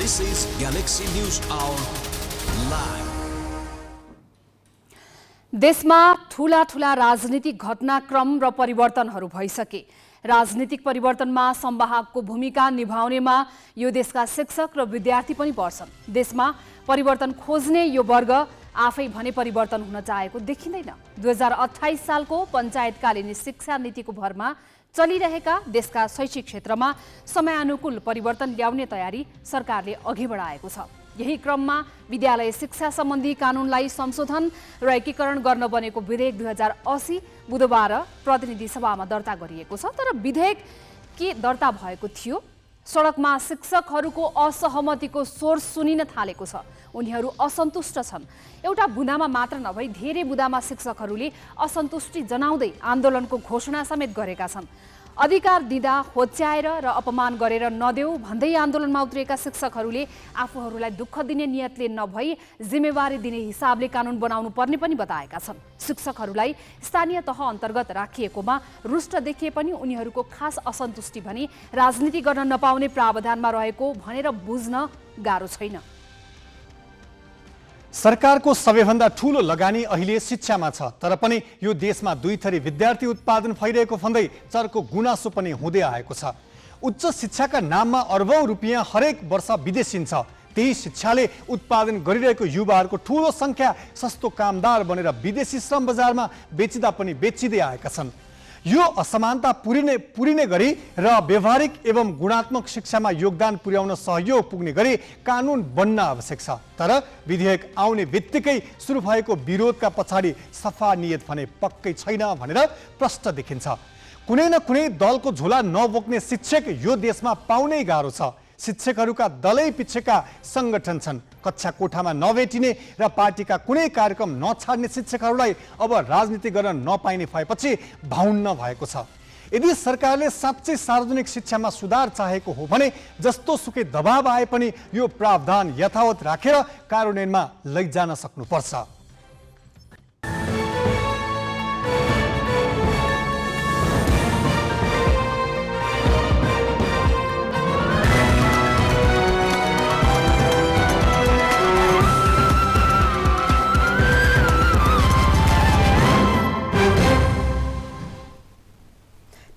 This is Galaxy News Hour live. देशमा ठूला ठूला राजनीतिक घटनाक्रम र परिवर्तनहरू भइसके। राजनीतिक परिवर्तनमा संवाहकको भूमिका निभाउनेमा यो देशका शिक्षक र विद्यार्थी पनि पर्छन्। देशमा परिवर्तन खोज्ने यो वर्ग आफै भने परिवर्तन हुन चाहेको देखिँदैन। 2028 सालको पञ्चायतकालीन शिक्षा नीतिको भरमा चलिरहेका देशका शैक्षिक क्षेत्रमा समयानुकूल परिवर्तन ल्याउने तयारी सरकारले अघि बढाएको छ। यही क्रममा विद्यालय शिक्षा सम्बन्धी कानुनलाई संशोधन र एकीकरण गर्न बनेको विधेयक 2080 बुधबार प्रतिनिधि सभामा दर्ता गरिएको छ। तर विधेयक के दर्ता भएको थियो? सडकमा शिक्षकहरूको असहमतिको स्वर सुनिन थालेको छ। उनीहरू असन्तुष्ट छन्। एउटा बुँदामा मात्र नभई धेरै बुँदामा शिक्षकहरूले असन्तुष्टि जनाउँदै आन्दोलनको घोषणा समेत गरेका छन्। अधिकार दिँदा होच्याएर र अपमान गरेर नदेऊ भन्दै आन्दोलनमा उत्रिएका शिक्षकहरूले आफूहरूलाई दुःख दिने नियतले नभई जिम्मेवारी दिने हिसाबले कानुन बनाउनु पर्ने पनि बताएका छन्। शिक्षकहरूलाई स्थानीय तह अन्तर्गत राखिएकोमा रुष्ट देखिए पनि उनीहरूको खास असन्तुष्टि भने राजनीति गर्न नपाउने प्रावधानमा रहेको भनेर बुझ्न गाह्रो छैन। सरकारको सबैभन्दा ठूलो लगानी अहिले शिक्षामा छ। तर पनि यो देशमा दुई थरी विद्यार्थी उत्पादन भइरहेको भन्दै चर्को गुनासो पनि हुँदै आएको छ। उच्च शिक्षाका नाममा अरबौं रुपियाँ हरेक वर्ष विदेशिन्छ। त्यही शिक्षाले उत्पादन गरिरहेको युवाहरूको ठूलो संख्या सस्तो कामदार बनेर विदेशी श्रम बजारमा बेचिँदा पनि बेचिँदै आएका छन्। यो असमानता पुरिने गरी र व्यवहारिक एवं गुणात्मक शिक्षामा योगदान पुर्याउन सहयोग पुग्ने गरी कानुन बन्न आवश्यक छ। तर विधेयक आउने बित्तिकै सुरु भएको विरोधका पछाडि सफा नियत भने पक्कै छैन भनेर प्रष्ट देखिन्छ। कुनै न कुनै दलको झोला नबोक्ने शिक्षक यो देशमा पाउनै गाह्रो छ। शिक्षकहरूका दलै पिछेका संगठन छन्। कक्षा कोठामा नभेटिने र पार्टीका कुनै कार्यक्रम नछाड्ने शिक्षकहरूलाई अब राजनीति गर्न नपाइने भएपछि भाउन्न भएको छ। यदि सरकारले साँच्चै सार्वजनिक शिक्षामा सुधार चाहेको हो भने जस्तो सुकै दबाव आए पनि यो प्रावधान यथावत राखेर कार्यान्वयनमा लैजान सक्नुपर्छ।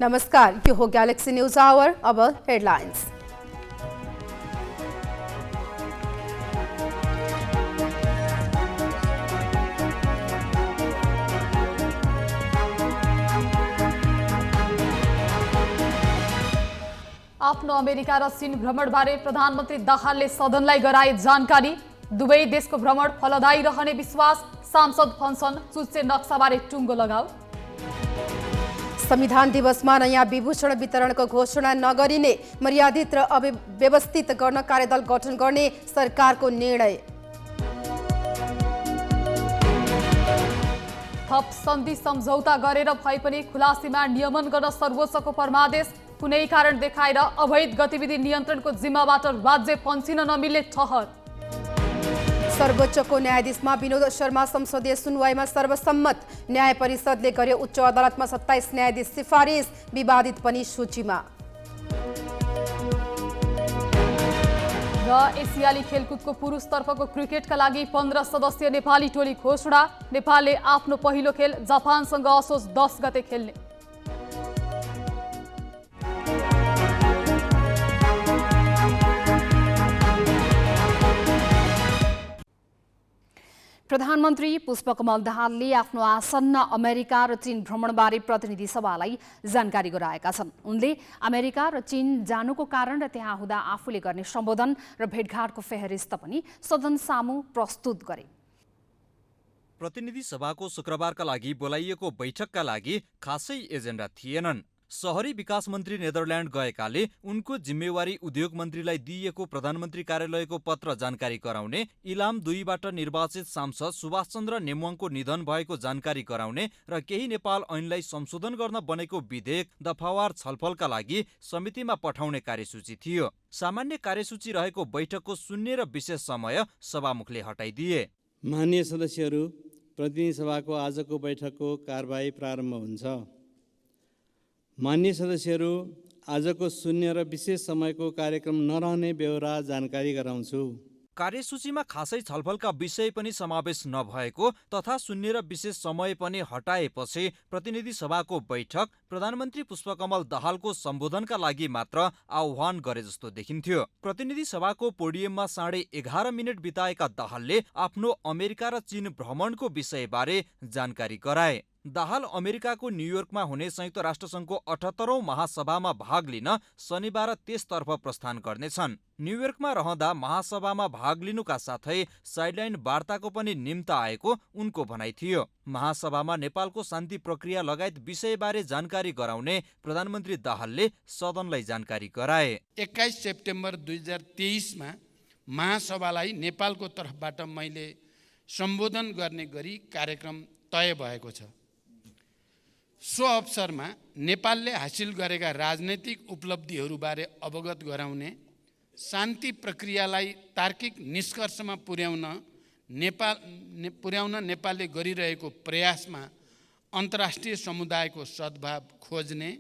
नमस्कार, यो हो गैलेक्सी न्यूज आवर। अब हेडलाइंस। आफ्नो अमेरिका र चीन भ्रमणबारे प्रधानमन्त्री दाहालले सदनलाई गराए जानकारी। दुवै देशको भ्रमण फलदायी रहने विश्वास। सांसद भन्छन् चुच्चे नक्साबारे टुङ्गो लगाऊ। संविधान दिवसमा नयाँ विभूषण वितरणको घोषणा नगरिने, मर्यादित र अव्यवस्थित गर्न कार्यदल गठन गर्ने सरकारको निर्णय। थप सन्धि सम्झौता गरेर भए पनि खुला सीमा नियमन गर्न सर्वोच्चको परमादेश। कुनै कारण देखाएर अवैध गतिविधि नियन्त्रणको जिम्माबाट राज्य पन्छिन नमिल्ने ठहर। सर्वोच्चको न्यायाधीशमा विनोद शर्मा संसदीय सुनवाईमा सर्वसम्मत। न्याय परिषदले गर्यो उच्च अदालतमा 27 न्यायाधीश सिफारिस। विवादित पनि सूचीमा। र एसियाली खेलकुदको पुरुषतर्फको क्रिकेटका लागि 15 सदस्यीय नेपाली टोली घोषणा। नेपालले आफ्नो पहिलो खेल जापानसँग असोज 10 गते खेल्ने। प्रधानमन्त्री पुष्पकमल दाहालले आफ्नो आसन्न अमेरिका र चीन भ्रमणबारे प्रतिनिधि सभालाई जानकारी गराएका छन्। उनले अमेरिका र चीन जानुको कारण र त्यहाँ हुँदा आफूले गर्ने सम्बोधन र भेटघाटको फेहरिस्त पनि सदन सामु प्रस्तुत गरे। प्रतिनिधि सभाको शुक्रबारका लागि बोलाइएको बैठकका लागि खासै एजेन्डा थिएनन्। शहरी विकास मन्त्री नेदरल्यान्ड गएकाले उनको जिम्मेवारी उद्योग मन्त्रीलाई दिइएको प्रधानमन्त्री कार्यालयको पत्र जानकारी गराउने, इलाम 2 बाट निर्वाचित सांसद सुभाष चन्द्र नेमुवाङको निधन भएको जानकारी गराउने र केही नेपाल ऐनलाई संशोधन गर्न बनेको विधेयक दफावार छलफलका लागि समितिमा पठाउने कार्यसूची थियो। सामान्य कार्यसूची रहेको बैठकको शून्य र विशेष समय सभामुखले हटाइदिए। माननीय सदस्यहरू, प्रतिनिधि सभाको आजको बैठकको कारबाही प्रारम्भ हुन्छ। माननीय सदस्यहरू, आजको शून्य र विशेष समयको कार्यक्रम नरहने बेहोरा जानकारी गराउँछु। कार्यसूचीमा खासै छलफलका विषय पनि समावेश नभएको तथा शून्य र विशेष समय पनि हटाएपछि प्रतिनिधि सभाको बैठक प्रधानमन्त्री पुष्पकमल दाहालको सम्बोधनका लागि मात्र आह्वान गरे जस्तो देखिन्थ्यो। प्रतिनिधि सभाको पोडियममा 11:30 मिनट बिताएका दाहालले आफ्नो अमेरिका र चीन भ्रमणको विषयबारे जानकारी गराए। दाहाल अमेरिकाको न्युयोर्कमा हुने संयुक्त राष्ट्रसङ्घको 78औं महासभामा भाग लिन शनिबार त्यसतर्फ प्रस्थान गर्नेछन्। न्युयोर्कमा रहँदा महासभामा भाग लिनुका साथै साइडलाइन वार्ताको पनि निम्ता आएको उनको भनाइ थियो। महासभामा नेपालको शान्ति प्रक्रिया लगायत विषयबारे जानकारी गराउने प्रधानमन्त्री दाहालले सदनलाई जानकारी गराए। 21 सेप्टेम्बर 2023मा महासभालाई नेपालको तर्फबाट मैले सम्बोधन गर्ने गरी कार्यक्रम तय भएको छ। सो अवसरमा नेपालले हासिल गरेका राजनैतिक उपलब्धिहरूबारे अवगत गराउने, शान्ति प्रक्रियालाई तार्किक निष्कर्षमा पुर्याउन नेपालले गरिरहेको प्रयासमा अन्तर्राष्ट्रिय समुदायको सद्भाव खोज्ने,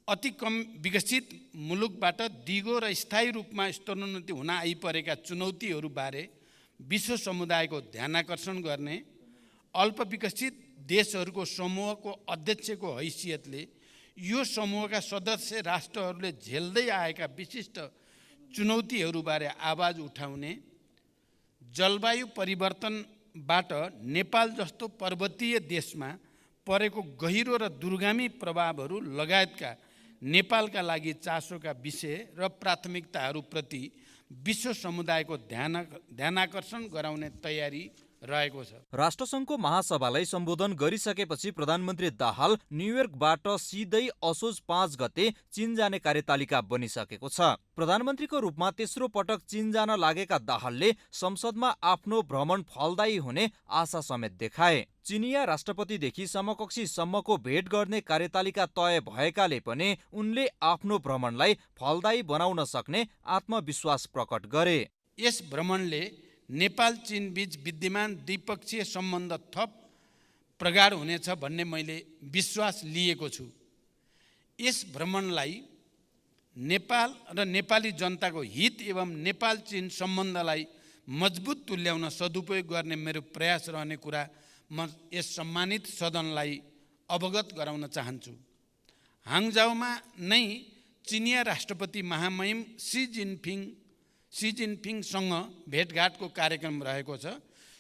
अति कम विकसित मुलुकबाट दिगो र स्थायी रूपमा स्तरोन्नति हुन आइपरेका चुनौतीहरूबारे विश्व समुदायको ध्यानाकर्षण गर्ने, अल्प विकसित देशहरूको समूहको अध्यक्षको हैसियतले यो समूहका सदस्य राष्ट्रहरूले झेल्दै आएका विशिष्ट चुनौतीहरूबारे आवाज उठाउने, जलवायु परिवर्तनबाट नेपाल जस्तो पर्वतीय देशमा परेको गहिरो र दूरगामी प्रभावहरू लगायतका नेपालका लागि चासोका विषय र प्राथमिकताहरूप्रति विश्व समुदायको ध्यानाकर्षण गराउने तयारी रहेको छ। राष्ट्रसङ्घको महासभालाई सम्बोधन गरिसकेपछि प्रधानमन्त्री दाहाल न्युयोर्कबाट सिधै असोज 5 गते चीन जाने कार्यतालिका बनिसकेको छ। प्रधानमन्त्रीको रूपमा तेस्रो पटक चीन जान लागेका दाहालले संसदमा आफ्नो भ्रमण फलदायी हुने आशा समेत देखाए। चिनिया राष्ट्रपतिदेखि समकक्षीसम्मको भेट गर्ने कार्यतालिका तय भएकाले पनि उनले आफ्नो भ्रमणलाई फलदायी बनाउन सक्ने आत्मविश्वास प्रकट गरे। यस भ्रमणले नेपाल चीन बीच विद्यमान द्विपक्षीय सम्बन्ध थप प्रगाढ हुनेछ भन्ने मैले विश्वास लिएको छु। यस भ्रमणलाई नेपाल र नेपाली जनताको हित एवं नेपाल चीन सम्बन्धलाई मजबुत तुल्याउन सदुपयोग गर्ने मेरो प्रयास रहने कुरा म यस सम्मानित सदनलाई अवगत गराउन चाहन्छु। हाङजाउमा नै चिनिया राष्ट्रपति महामहिम सी जिनपिङसँग भेटघाटको कार्यक्रम रहेको छ।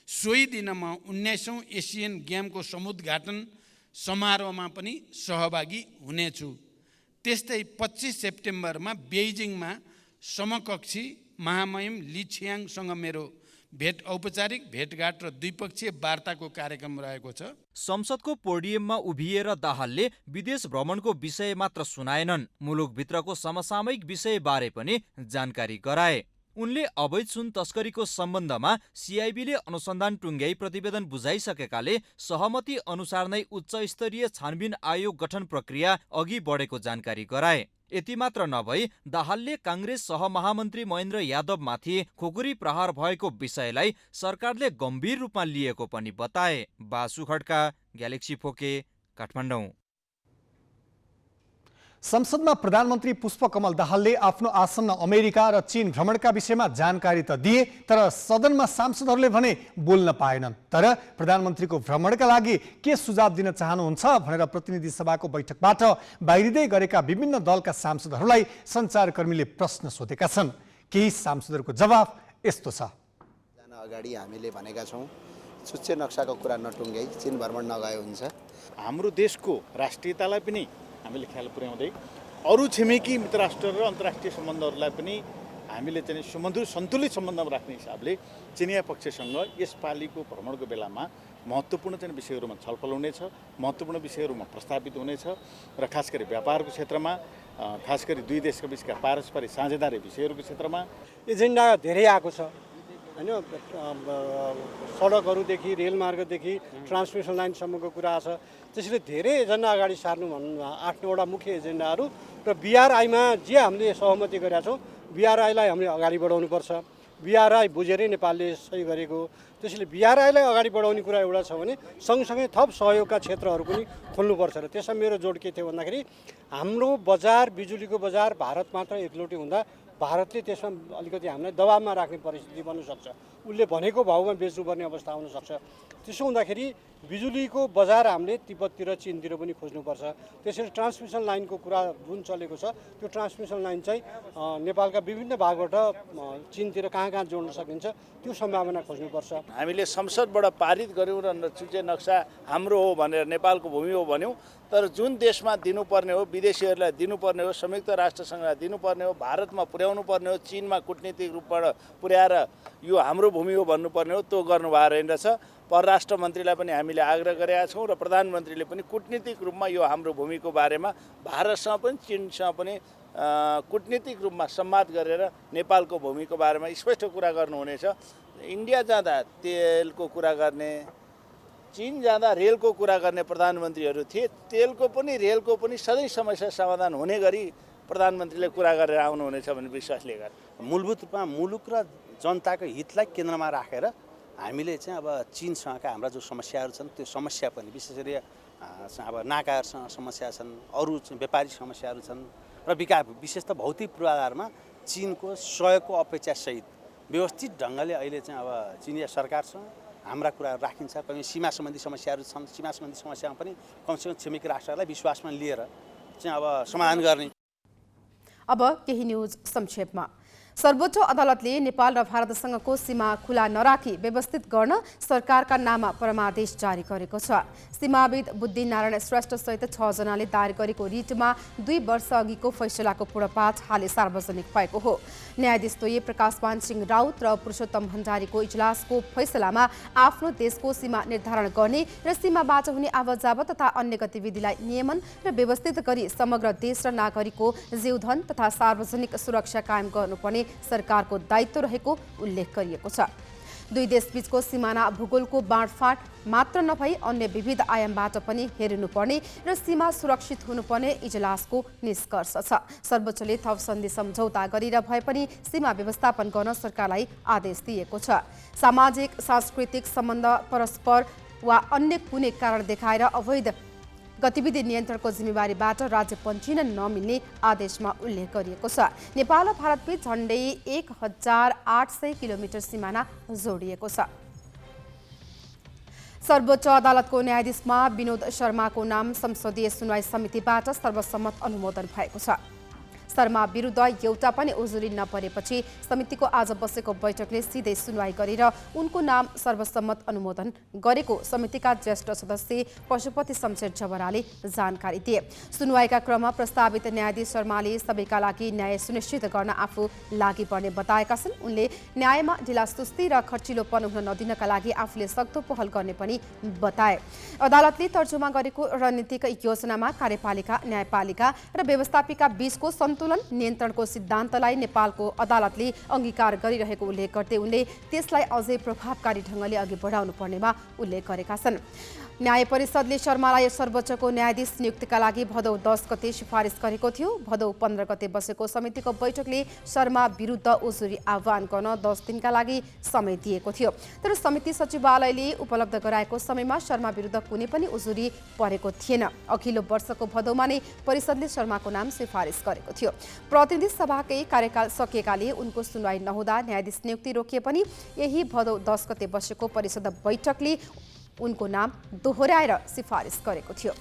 सोही दिन म 19औं एसियन गेमको समुद्घाटन समारोहमा पनि सहभागी हुनेछु। त्यस्तै 25 सेप्टेम्बरमा बेइजिङमा समकक्षी महामहिम ली छियाङसँग मेरो औपचारिक भेटघाट र द्विपक्षीय वार्ताको कार्यक्रम रहेको छ। संसदको पोडियममा उभिएर दाहालले विदेश भ्रमणको विषय मात्र सुनाएनन्, मुलुकभित्रको समसामयिक विषयबारे पनि जानकारी गराए। उनले अवैध सुन तस्करीको सम्बन्धमा सिआइबीले अनुसन्धान टुङ्ग्याई प्रतिवेदन बुझाइसकेकाले सहमति अनुसार नै उच्च स्तरीय छानबिन आयोग गठन प्रक्रिया अघि बढेको जानकारी गराए। यति मात्र नभई दाहालले काङ्ग्रेस सहमहामन्त्री महेन्द्र यादवमाथि खुकुरी प्रहार भएको विषयलाई सरकारले गम्भीर रूपमा लिएको पनि बताए। बासु खड्का, ग्यालेक्सी फोके, काठमाडौँ। संसदमा प्रधानमन्त्री पुष्पकमल दाहालले आफ्नो आसन्न अमेरिका र चीन भ्रमणका विषयमा जानकारी त दिए, तर सदनमा सांसदहरूले भने बोल्न पाएनन्। तर प्रधानमन्त्रीको भ्रमणका लागि के सुझाव दिन चाहनुहुन्छ भनेर प्रतिनिधि सभाको बैठकबाट बाहिरिँदै गरेका विभिन्न दलका सांसदहरूलाई सञ्चारकर्मीले प्रश्न सोधेका छन्। केही सांसदहरूको जवाफ यस्तो छ। अगाडि हामीले भनेका छौँ, सुच्चे नक्साको कुरा नटुङ्ग्याई चीन भ्रमण नगए हुन्छ। हाम्रो देशको राष्ट्रियतालाई पनि हामीले ख्याल पुर्याउँदै अरू छिमेकी मित्र राष्ट्र र अन्तर्राष्ट्रिय सम्बन्धहरूलाई पनि हामीले चाहिँ सन्तुलित सम्बन्धमा राख्ने हिसाबले चिनिया पक्षसँग यसपालिको भ्रमणको बेलामा महत्त्वपूर्ण चाहिँ विषयहरूमा छलफल हुनेछ, महत्त्वपूर्ण विषयहरूमा प्रस्तावित हुनेछ र खास गरी व्यापारको क्षेत्रमा, खास गरी दुई देशका बिचका पारस्परिक साझेदारी विषयहरूको क्षेत्रमा एजेन्डा धेरै आएको छ हैन। सडकहरूदेखि रेलमार्गदेखि ट्रान्समिसन लाइनसम्मको कुरा छ। त्यसैले धेरै एजेन्डा अगाडि सार्नु भन्नु 8-9वटा मुख्य एजेन्डाहरू र बिआरआईमा जे हामीले सहमति गरेका छौँ, बिआरआईलाई हामीले अगाडि बढाउनुपर्छ। BRI बुझेरै नेपालले सही गरेको। त्यसैले BRI-लाई अगाडि बढाउने कुरा एउटा छ भने सँगसँगै थप सहयोगका क्षेत्रहरू पनि खोल्नुपर्छ र त्यसमा मेरो जोड के थियो भन्दाखेरि हाम्रो बजार बिजुलीको बजार भारत मात्र एकलौटी हुँदा भारतले त्यसमा अलिकति हामीलाई दबावमा राख्ने परिस्थिति बन्न सक्छ। उसले भनेको भाउमा बेच्नुपर्ने अवस्था आउन सक्छ। त्यसो हुँदाखेरि बिजुलीको बजार हामीले तिब्बततिर चीनतिर पनि खोज्नुपर्छ। त्यसैले ट्रान्समिसन लाइनको कुरा जुन चलेको छ त्यो ट्रान्समिसन लाइन चाहिँ नेपालका विभिन्न भागबाट चीनतिर कहाँ कहाँ जोड्न सकिन्छ त्यो सम्भावना खोज्नुपर्छ। हामीले संसदबाट पारित गऱ्यौँ र चुचे नक्सा हाम्रो हो भनेर नेपालको भूमि हो भन्यौँ, तर जुन देशमा दिनुपर्ने हो, विदेशीहरूलाई दिनुपर्ने हो, संयुक्त राष्ट्रसङ्घलाई दिनुपर्ने हो, भारतमा पुर्याउनु पर्ने हो, चीनमा कूटनीतिक रूपबाट पुर्याएर यो हाम्रो भूमि हो भन्नुपर्ने हो, त्यो गर्नुभएको रहेनछ। परराष्ट्र मन्त्रीलाई पनि हामीले आग्रह गरेका छौँ र प्रधानमन्त्रीले पनि कूटनीतिक रूपमा यो हाम्रो भूमिको बारेमा भारतसँग पनि चीनसँग पनि कूटनीतिक रूपमा संवाद गरेर नेपालको भूमिको बारेमा स्पष्ट कुरा गर्नुहुनेछ। इन्डिया जाँदा तेलको कुरा गर्ने, चीन जाँदा रेलको कुरा गर्ने प्रधानमन्त्रीहरू थिए। तेलको पनि रेलको पनि सधैँ समस्या समाधान हुने गरी प्रधानमन्त्रीले कुरा गरेर आउनुहुनेछ भन्ने विश्वास लिएर मूलभूत रूपमा मुलुक र जनताको हितलाई केन्द्रमा राखेर हामीले चाहिँ अब चीनसँगका हाम्रा जो समस्याहरू छन् त्यो समस्या पनि विशेष गरी अब नाकाहरूसँग समस्या छन्, अरू व्यापारिक समस्याहरू छन् र विशेष त भौतिक पूर्वाधारमा चीनको सहयोगको अपेक्षासहित व्यवस्थित ढङ्गले अहिले चाहिँ अब चिनिया सरकारसँग हाम्रा कुराहरू राखिन्छ। कहीँ सीमा सम्बन्धी समस्याहरू छन्, सीमा सम्बन्धी समस्यामा पनि कमसेकम छिमेकी राष्ट्रहरूलाई विश्वासमा लिएर चाहिँ अब समाधान गर्ने। अब केही न्यूज संक्षेपमा। सर्वोच्च अदालतले नेपाल र भारतसँगको सीमा खुला नराखी व्यवस्थित गर्न सरकारका नाममा परमादेश जारी गरेको छ। सीमाविद बुद्धिनारायण श्रेष्ठ सहित 6 जनाले दायर गरेको रिटमा 2 वर्ष अघिको फैसलाको पूर्णपाठ हालै सार्वजनिक भएको हो। न्यायाधीश द्वय प्रकाशमान सिंह राउत र पुरुषोत्तम भण्डारीको इजलासको फैसलामा आफ्नो देशको सीमा निर्धारण गर्ने र सीमाबाट हुने आवतजावत तथा अन्य गतिविधिलाई नियमन र व्यवस्थित गरी समग्र देश र नागरिकको जीवधन तथा सार्वजनिक सुरक्षा कायम गर्नुपर्ने सरकारको दायित्व रहेको उल्लेख गरिएको छ। दुई देशबीचको सिमाना भूगोलको बाँडफाँड मात्र नभई अन्य विविध आयामबाट पनि हेरिनुपर्ने र सीमा सुरक्षित हुनुपर्ने इजलासको निष्कर्ष छ। सर्वोच्चले थप सन्धि सम्झौता गरेर भए पनि सीमा व्यवस्थापन गर्न सरकारलाई आदेश दिएको छ। सामाजिक सांस्कृतिक सम्बन्ध परस्पर वा अन्य कुनै कारण देखाएर अवैध गतिविधि नियन्त्रणको जिम्मेवारीबाट राज्य पन्छिन नमिल्ने आदेशमा उल्लेख गरिएको छ। नेपाल र भारतबीच झण्डै 1800 किलोमिटर सिमाना जोडिएको छ। सर्वोच्च अदालतको न्यायाधीशमा विनोद शर्माको नाम संसदीय सुनवाई समितिबाट सर्वसम्मत अनुमोदन भएको छ। शर्मा विरुद्ध एउटा पनि उजुरी नपरेपछि समितिको आज बसेको बैठकले सिधै सुनवाई गरेर उनको नाम सर्वसम्मत अनुमोदन गरेको समितिका ज्येष्ठ सदस्य पशुपति शमशेर जबराले जानकारी दिए। सुनवाईका क्रममा प्रस्तावित न्यायाधीश शर्माले सबैका लागि न्याय सुनिश्चित गर्न आफू लागि पर्ने बताएका छन्। उनले न्यायमा ढिलासुस्ती र खर्चिलोपन हुन नदिनका लागि आफूले सक्दो पहल गर्ने पनि बताए। अदालतले तर्जुमा गरेको रणनीतिक योजनामा कार्यपालिका, न्यायपालिका र व्यवस्थापिका बीचको नियन्त्रणको सिद्धान्तलाई नेपालको अदालतले अंगीकार गरिरहेको उल्लेख गर्दै उनले त्यसलाई अझै प्रभावकारी ढङ्गले अघि बढाउनु पर्नेमा उल्लेख गरेका छन्। न्याय परिषदले शर्मालाई सर्वोच्चको न्यायाधीश नियुक्तिका लागि भदौ 10 गते सिफारिस गरेको थियो। भदौ 15 गते बसेको समितिको बैठकले शर्मा विरुद्ध उजुरी आह्वान गर्न 10 दिनका लागि समय दिएको थियो। तर समिति सचिवालयले उपलब्ध गराएको समयमा शर्मा विरुद्ध कुनै पनि उजुरी परेको थिएन। अघिल्लो वर्षको भदौमा नै परिषदले शर्माको नाम सिफारिस गरेको थियो। प्रतिनिधि सभाकै कार्यकाल सकिएकाले उनको सुनवाई नहुँदा न्यायाधीश नियुक्ति रोकिए पनि यही भदौ 10 गते बसेको परिषद बैठकले उनको नाम दोहोर्याएर सिफारिस गरेको थियो।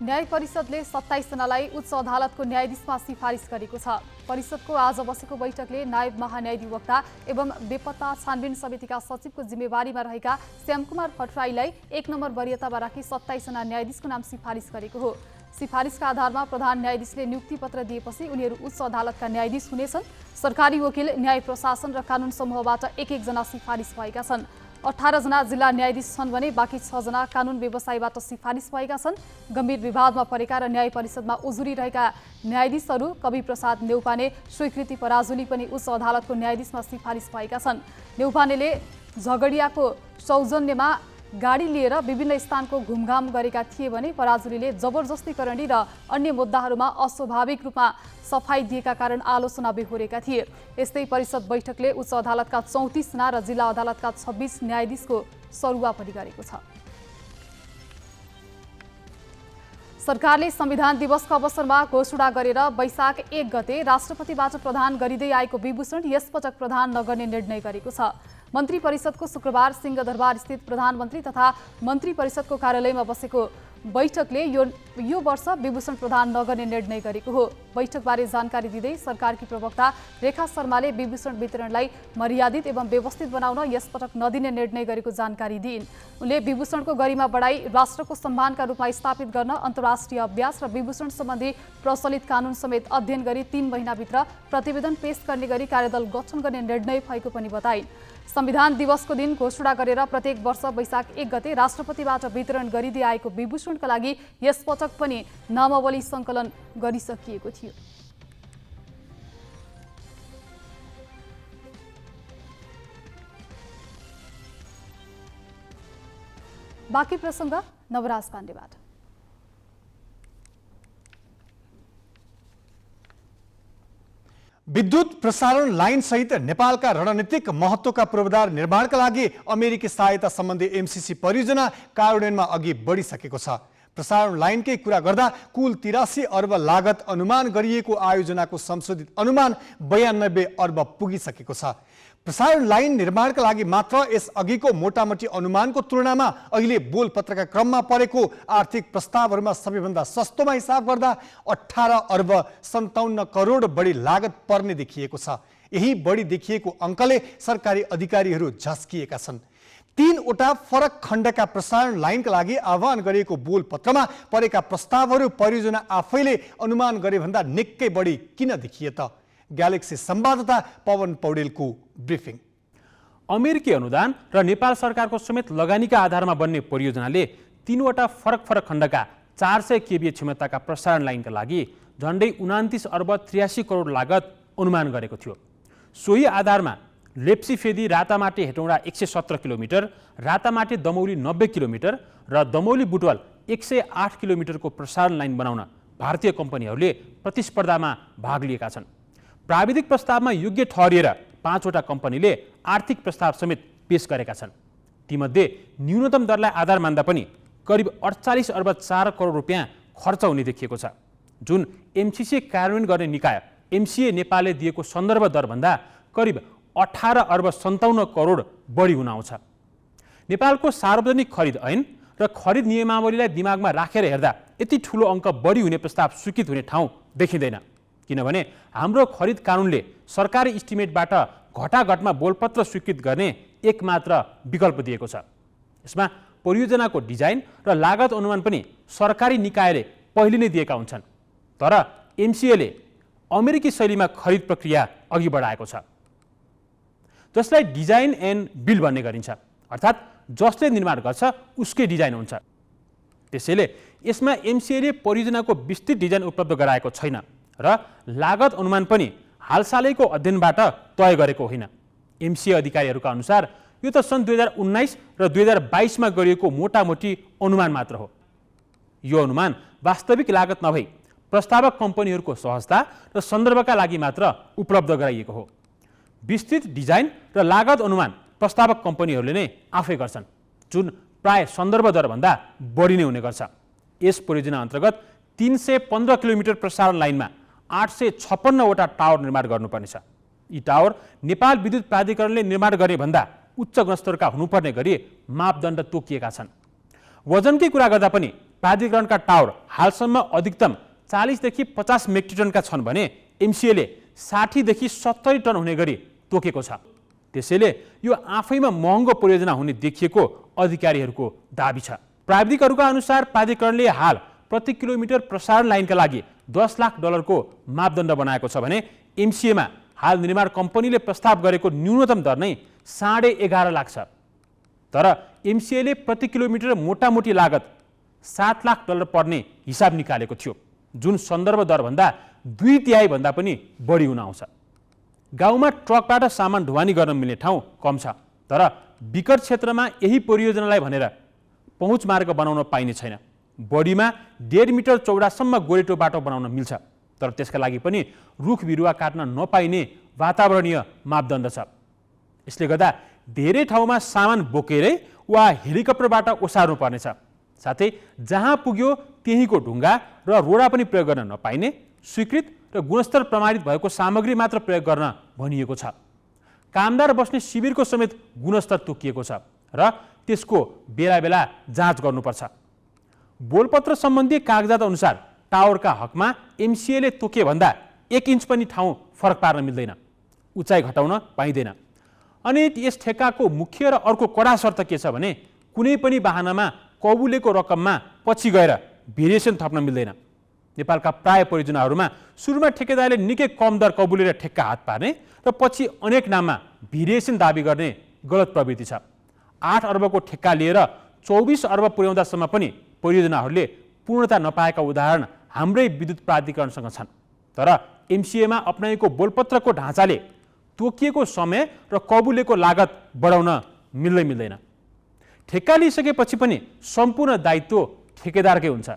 न्याय परिषदले 27 जनालाई उच्च अदालतको न्यायाधीशमा सिफारिस गरेको छ। परिषदको आज बसेको बैठकले नायब महान्यायाधिवक्ता एवं बेपत्ता छानबिन समितिका सचिवको जिम्मेवारीमा रहेका श्यामकुमार भट्टराईलाई 1 नम्बर वरियतामा राखी 27 जना न्यायाधीशको नाम सिफारिस गरेको हो। सिफारिसका आधारमा प्रधान न्यायाधीशले नियुक्ति पत्र दिएपछि उनीहरू उच्च अदालतका न्यायाधीश हुनेछन्। सरकारी वकिल, न्याय प्रशासन र कानुन समूहबाट 1-1 जना सिफारिस भएका छन्। 18 जना जिल्ला न्यायाधीश छन् भने बाँकी 6 जना कानुन व्यवसायबाट सिफारिस भएका छन्। गम्भीर विवादमा परेका र न्याय परिषदमा उजुरी रहेका न्यायाधीशहरू कवि प्रसाद नेउपाने, स्वीकृति पराजुली पनि उच्च अदालतको न्यायाधीशमा सिफारिस भएका छन्। नेउपानेले झगडियाको सौजन्यमा गाडी लिएर विभिन्न स्थानको घुमघाम गरेका थिए भने पराजुलीले जबरजस्तीकरणी र अन्य मुद्दाहरूमा अस्वाभाविक रूपमा सफाई दिएका कारण आलोचना बेहोरेका थिए। यस्तै परिषद बैठकले उच्च अदालतका 34 जना र जिल्ला अदालतका 26 न्यायाधीशको सरुवा पनि गरेको छ। सरकारले संविधान दिवसको अवसरमा घोषणा गरेर वैशाख 1 गते राष्ट्रपतिबाट प्रदान गरिँदै आएको विभूषण यसपटक प्रदान नगर्ने निर्णय गरेको छ। मन्त्री परिषदको शुक्रबार सिंहदरबार स्थित प्रधानमन्त्री तथा मन्त्री परिषदको कार्यालयमा बसेको बैठकले यो वर्ष विभूषण प्रदान नगर्ने निर्णय गरेको हो। बैठकबारे जानकारी दिँदै सरकारकी प्रवक्ता रेखा शर्माले विभूषण वितरणलाई मर्यादित एवं व्यवस्थित बनाउन यसपटक नदिने निर्णय गरेको जानकारी दिइन्। उनले विभूषणको गरिमा बढाई राष्ट्रको सम्मानका रूपमा स्थापित गर्न अन्तर्राष्ट्रिय अभ्यास र विभूषण सम्बन्धी प्रचलित कानुन समेत अध्ययन गरी 3 महिनाभित्र प्रतिवेदन पेश गर्ने गरी कार्यदल गठन गर्ने निर्णय भएको पनि बताइन्। संविधान दिवसको दिन घोषणा गरेर प्रत्येक वर्ष वैशाख 1 गते राष्ट्रपतिबाट वितरण गरिँदै आएको विभूषणका लागि यसपटक पनि नामावली सङ्कलन गरिसकिएको थियो। बाँकी प्रसङ्ग नवराज पाण्डेबाट। विद्युत प्रसारण लाइन सहित नेपालका रणनीतिक महत्त्वका पूर्वाधार निर्माणका लागि अमेरिकी सहायता सम्बन्धी एमसीसी परियोजना कार्यान्वयनमा अघि बढिसकेको छ। प्रसारण लाइनकै कुरा गर्दा कुल 83 अर्ब लागत अनुमान गरिएको आयोजनाको संशोधित अनुमान 92 अर्ब पुगिसकेको छ। प्रसारण लाइन निर्माणका लागि मात्र यस अघिको मोटामोटी अनुमानको तुलनामा अहिले बोलपत्रका क्रममा परेको आर्थिक प्रस्तावहरूमा सबैभन्दा सस्तोमा हिसाब गर्दा 18 अर्ब 57 करोड बढी लागत पर्ने देखिएको छ। यही बढी देखिएको अङ्कले सरकारी अधिकारीहरू झस्किएका छन्। 3वटा फरक खण्डका प्रसारण लाइनका लागि आह्वान गरिएको बोलपत्रमा परेका प्रस्तावहरू परियोजना आफैले अनुमान गरे भन्दा निकै बढी किन देखिए त? ग्यालेक्सी संवाददाता पवन पौडेलको ब्रिफिङ। अमेरिकी अनुदान र नेपाल सरकारको समेत लगानीका आधारमा बन्ने परियोजनाले 3वटा फरक फरक खण्डका 400 केबीए क्षमताका प्रसारण लाइनका लागि झण्डै 29 अर्ब 83 करोड लागत अनुमान गरेको थियो। सोही आधारमा लेप्सीफेदी रातामाटे हेटौँडा 117 किलोमिटर, रातामाटे दमौली 90 किलोमिटर र दमौली बुटवल 108 किलोमिटरको प्रसारण लाइन बनाउन भारतीय कम्पनीहरूले प्रतिस्पर्धामा भाग लिएका छन्। प्राविधिक प्रस्तावमा योग्य ठहरिएर 5वटा कम्पनीले आर्थिक प्रस्ताव समेत पेश गरेका छन्। तीमध्ये न्यूनतम दरलाई आधार मान्दा पनि करिब 48 अर्ब 4 करोड रुपियाँ खर्च हुने देखिएको छ, जुन एमसीसी कार्यान्वयन गर्ने निकाय एमसीए नेपालले दिएको सन्दर्भ दरभन्दा करिब 18 अर्ब 57 करोड बढी हुन आउँछ। नेपालको सार्वजनिक खरिद ऐन र खरिद नियमावलीलाई दिमागमा राखेर हेर्दा यति ठुलो अङ्क बढी हुने प्रस्ताव स्वीकृत हुने ठाउँ देखिँदैन, किनभने हाम्रो खरिद कानुनले सरकारी इस्टिमेटबाट घटाघटमा बोलपत्र स्वीकृत गर्ने एकमात्र विकल्प दिएको छ। यसमा परियोजनाको डिजाइन र लागत अनुमान पनि सरकारी निकायले पहिले नै दिएका हुन्छन्, तर एमसीएले अमेरिकी शैलीमा खरिद प्रक्रिया अघि बढाएको छ, जसलाई डिजाइन एन्ड बिल भन्ने गरिन्छ। अर्थात् जसले निर्माण गर्छ उसकै डिजाइन हुन्छ। त्यसैले यसमा एमसीएले परियोजनाको विस्तृत डिजाइन उपलब्ध गराएको छैन र लागत अनुमान पनि हालसालैको अध्ययनबाट तय गरेको होइन। एमसीए अधिकारीहरूका अनुसार यो त सन् 2019 र 2022 मा गरिएको मोटामोटी अनुमान मात्र हो। यो अनुमान वास्तविक लागत नभई प्रस्तावक कम्पनीहरूको सहजता र सन्दर्भका लागि मात्र उपलब्ध गराइएको हो। विस्तृत डिजाइन र लागत अनुमान प्रस्तावक कम्पनीहरूले नै आफै गर्छन्, जुन प्राय सन्दर्भ दरभन्दा बढी नै हुने गर्छ। यस परियोजना अन्तर्गत 315 किलोमिटर प्रसारण लाइनमा 856वटा टावर निर्माण गर्नुपर्नेछ। यी टावर नेपाल विद्युत प्राधिकरणले निर्माण गर्ने भन्दा उच्च गुणस्तरका हुनुपर्ने गरी मापदण्ड तोकिएका छन्। वजनकै कुरा गर्दा पनि प्राधिकरणका टावर हालसम्म अधिकतम 40 देखि 50 मेट्रिक टनका छन् भने एमसीएले 60 देखि 70 टन हुने गरी तोकेको छ। त्यसैले यो आफैमा महँगो परियोजना हुने देखिएको अधिकारीहरूको दाबी छ। प्राविधिकहरूका अनुसार प्राधिकरणले हाल प्रति किलोमिटर प्रसारण लाइनका लागि $10 लाख को मापदण्ड बनाएको छ भने एमसीएमा हाल निर्माण कम्पनीले प्रस्ताव गरेको न्यूनतम दर नै $11.5 लाख छ। तर एमसीएले प्रति किलोमिटर मोटामोटी लागत $7 लाख पर्ने हिसाब निकालेको थियो, जुन सन्दर्भ दरभन्दा 2/3 भन्दा पनि बढी हुन आउँछ। गाउँमा ट्रकबाट सामान ढुवानी गर्न मिल्ने ठाउँ कम छ, तर विकट क्षेत्रमा यही परियोजनालाई भनेर पहुँच मार्ग बनाउन पाइने छैन। बढीमा 1.5 मिटर चौडासम्म गोरेटो बाटो बनाउन मिल्छ, तर त्यसका लागि पनि रुख बिरुवा काट्न नपाइने वातावरणीय मापदण्ड छ। यसले गर्दा धेरै ठाउँमा सामान बोकेरै वा हेलिकप्टरबाट ओसार्नु पर्नेछ। साथै जहाँ पुग्यो त्यहीँको ढुङ्गा र रोडा पनि प्रयोग गर्न नपाइने, स्वीकृत र गुणस्तर प्रमाणित भएको सामग्री मात्र प्रयोग गर्न भनिएको छ। कामदार बस्ने शिविरको समेत गुणस्तर तोकिएको छ र त्यसको बेला बेला जाँच गर्नुपर्छ। बोलपत्र सम्बन्धी कागजात अनुसार टावरका हकमा एमसिएले तोके भन्दा 1 इन्च पनि ठाउँ फरक पार्न मिल्दैन, उचाइ घटाउन पाइँदैन। अनि यस ठेक्काको मुख्य र अर्को कडा शर्त के छ भने कुनै पनि वाहनामा कबुलेको रकममा पछि गएर भेरिएसन थप्न मिल्दैन। नेपालका प्राय परियोजनाहरूमा सुरुमा ठेकेदारले निकै कम दर कबुलेर ठेक्का हात पार्ने र पछि अनेक नाममा भेरिएसन दाबी गर्ने गलत प्रवृत्ति छ। 8 अर्बको ठेक्का लिएर 24 अर्ब पुर्याउँदासम्म पनि परियोजनाहरूले पूर्णता नपाएका उदाहरण हाम्रै विद्युत प्राधिकरणसँग छन्। तर एमसिएमा अपनाएको बोलपत्रको ढाँचाले तोकिएको समय र कबुलेको लागत बढाउन मिल्दैन। ठेक्का लिइसकेपछि पनि सम्पूर्ण दायित्व ठेकेदारकै हुन्छ।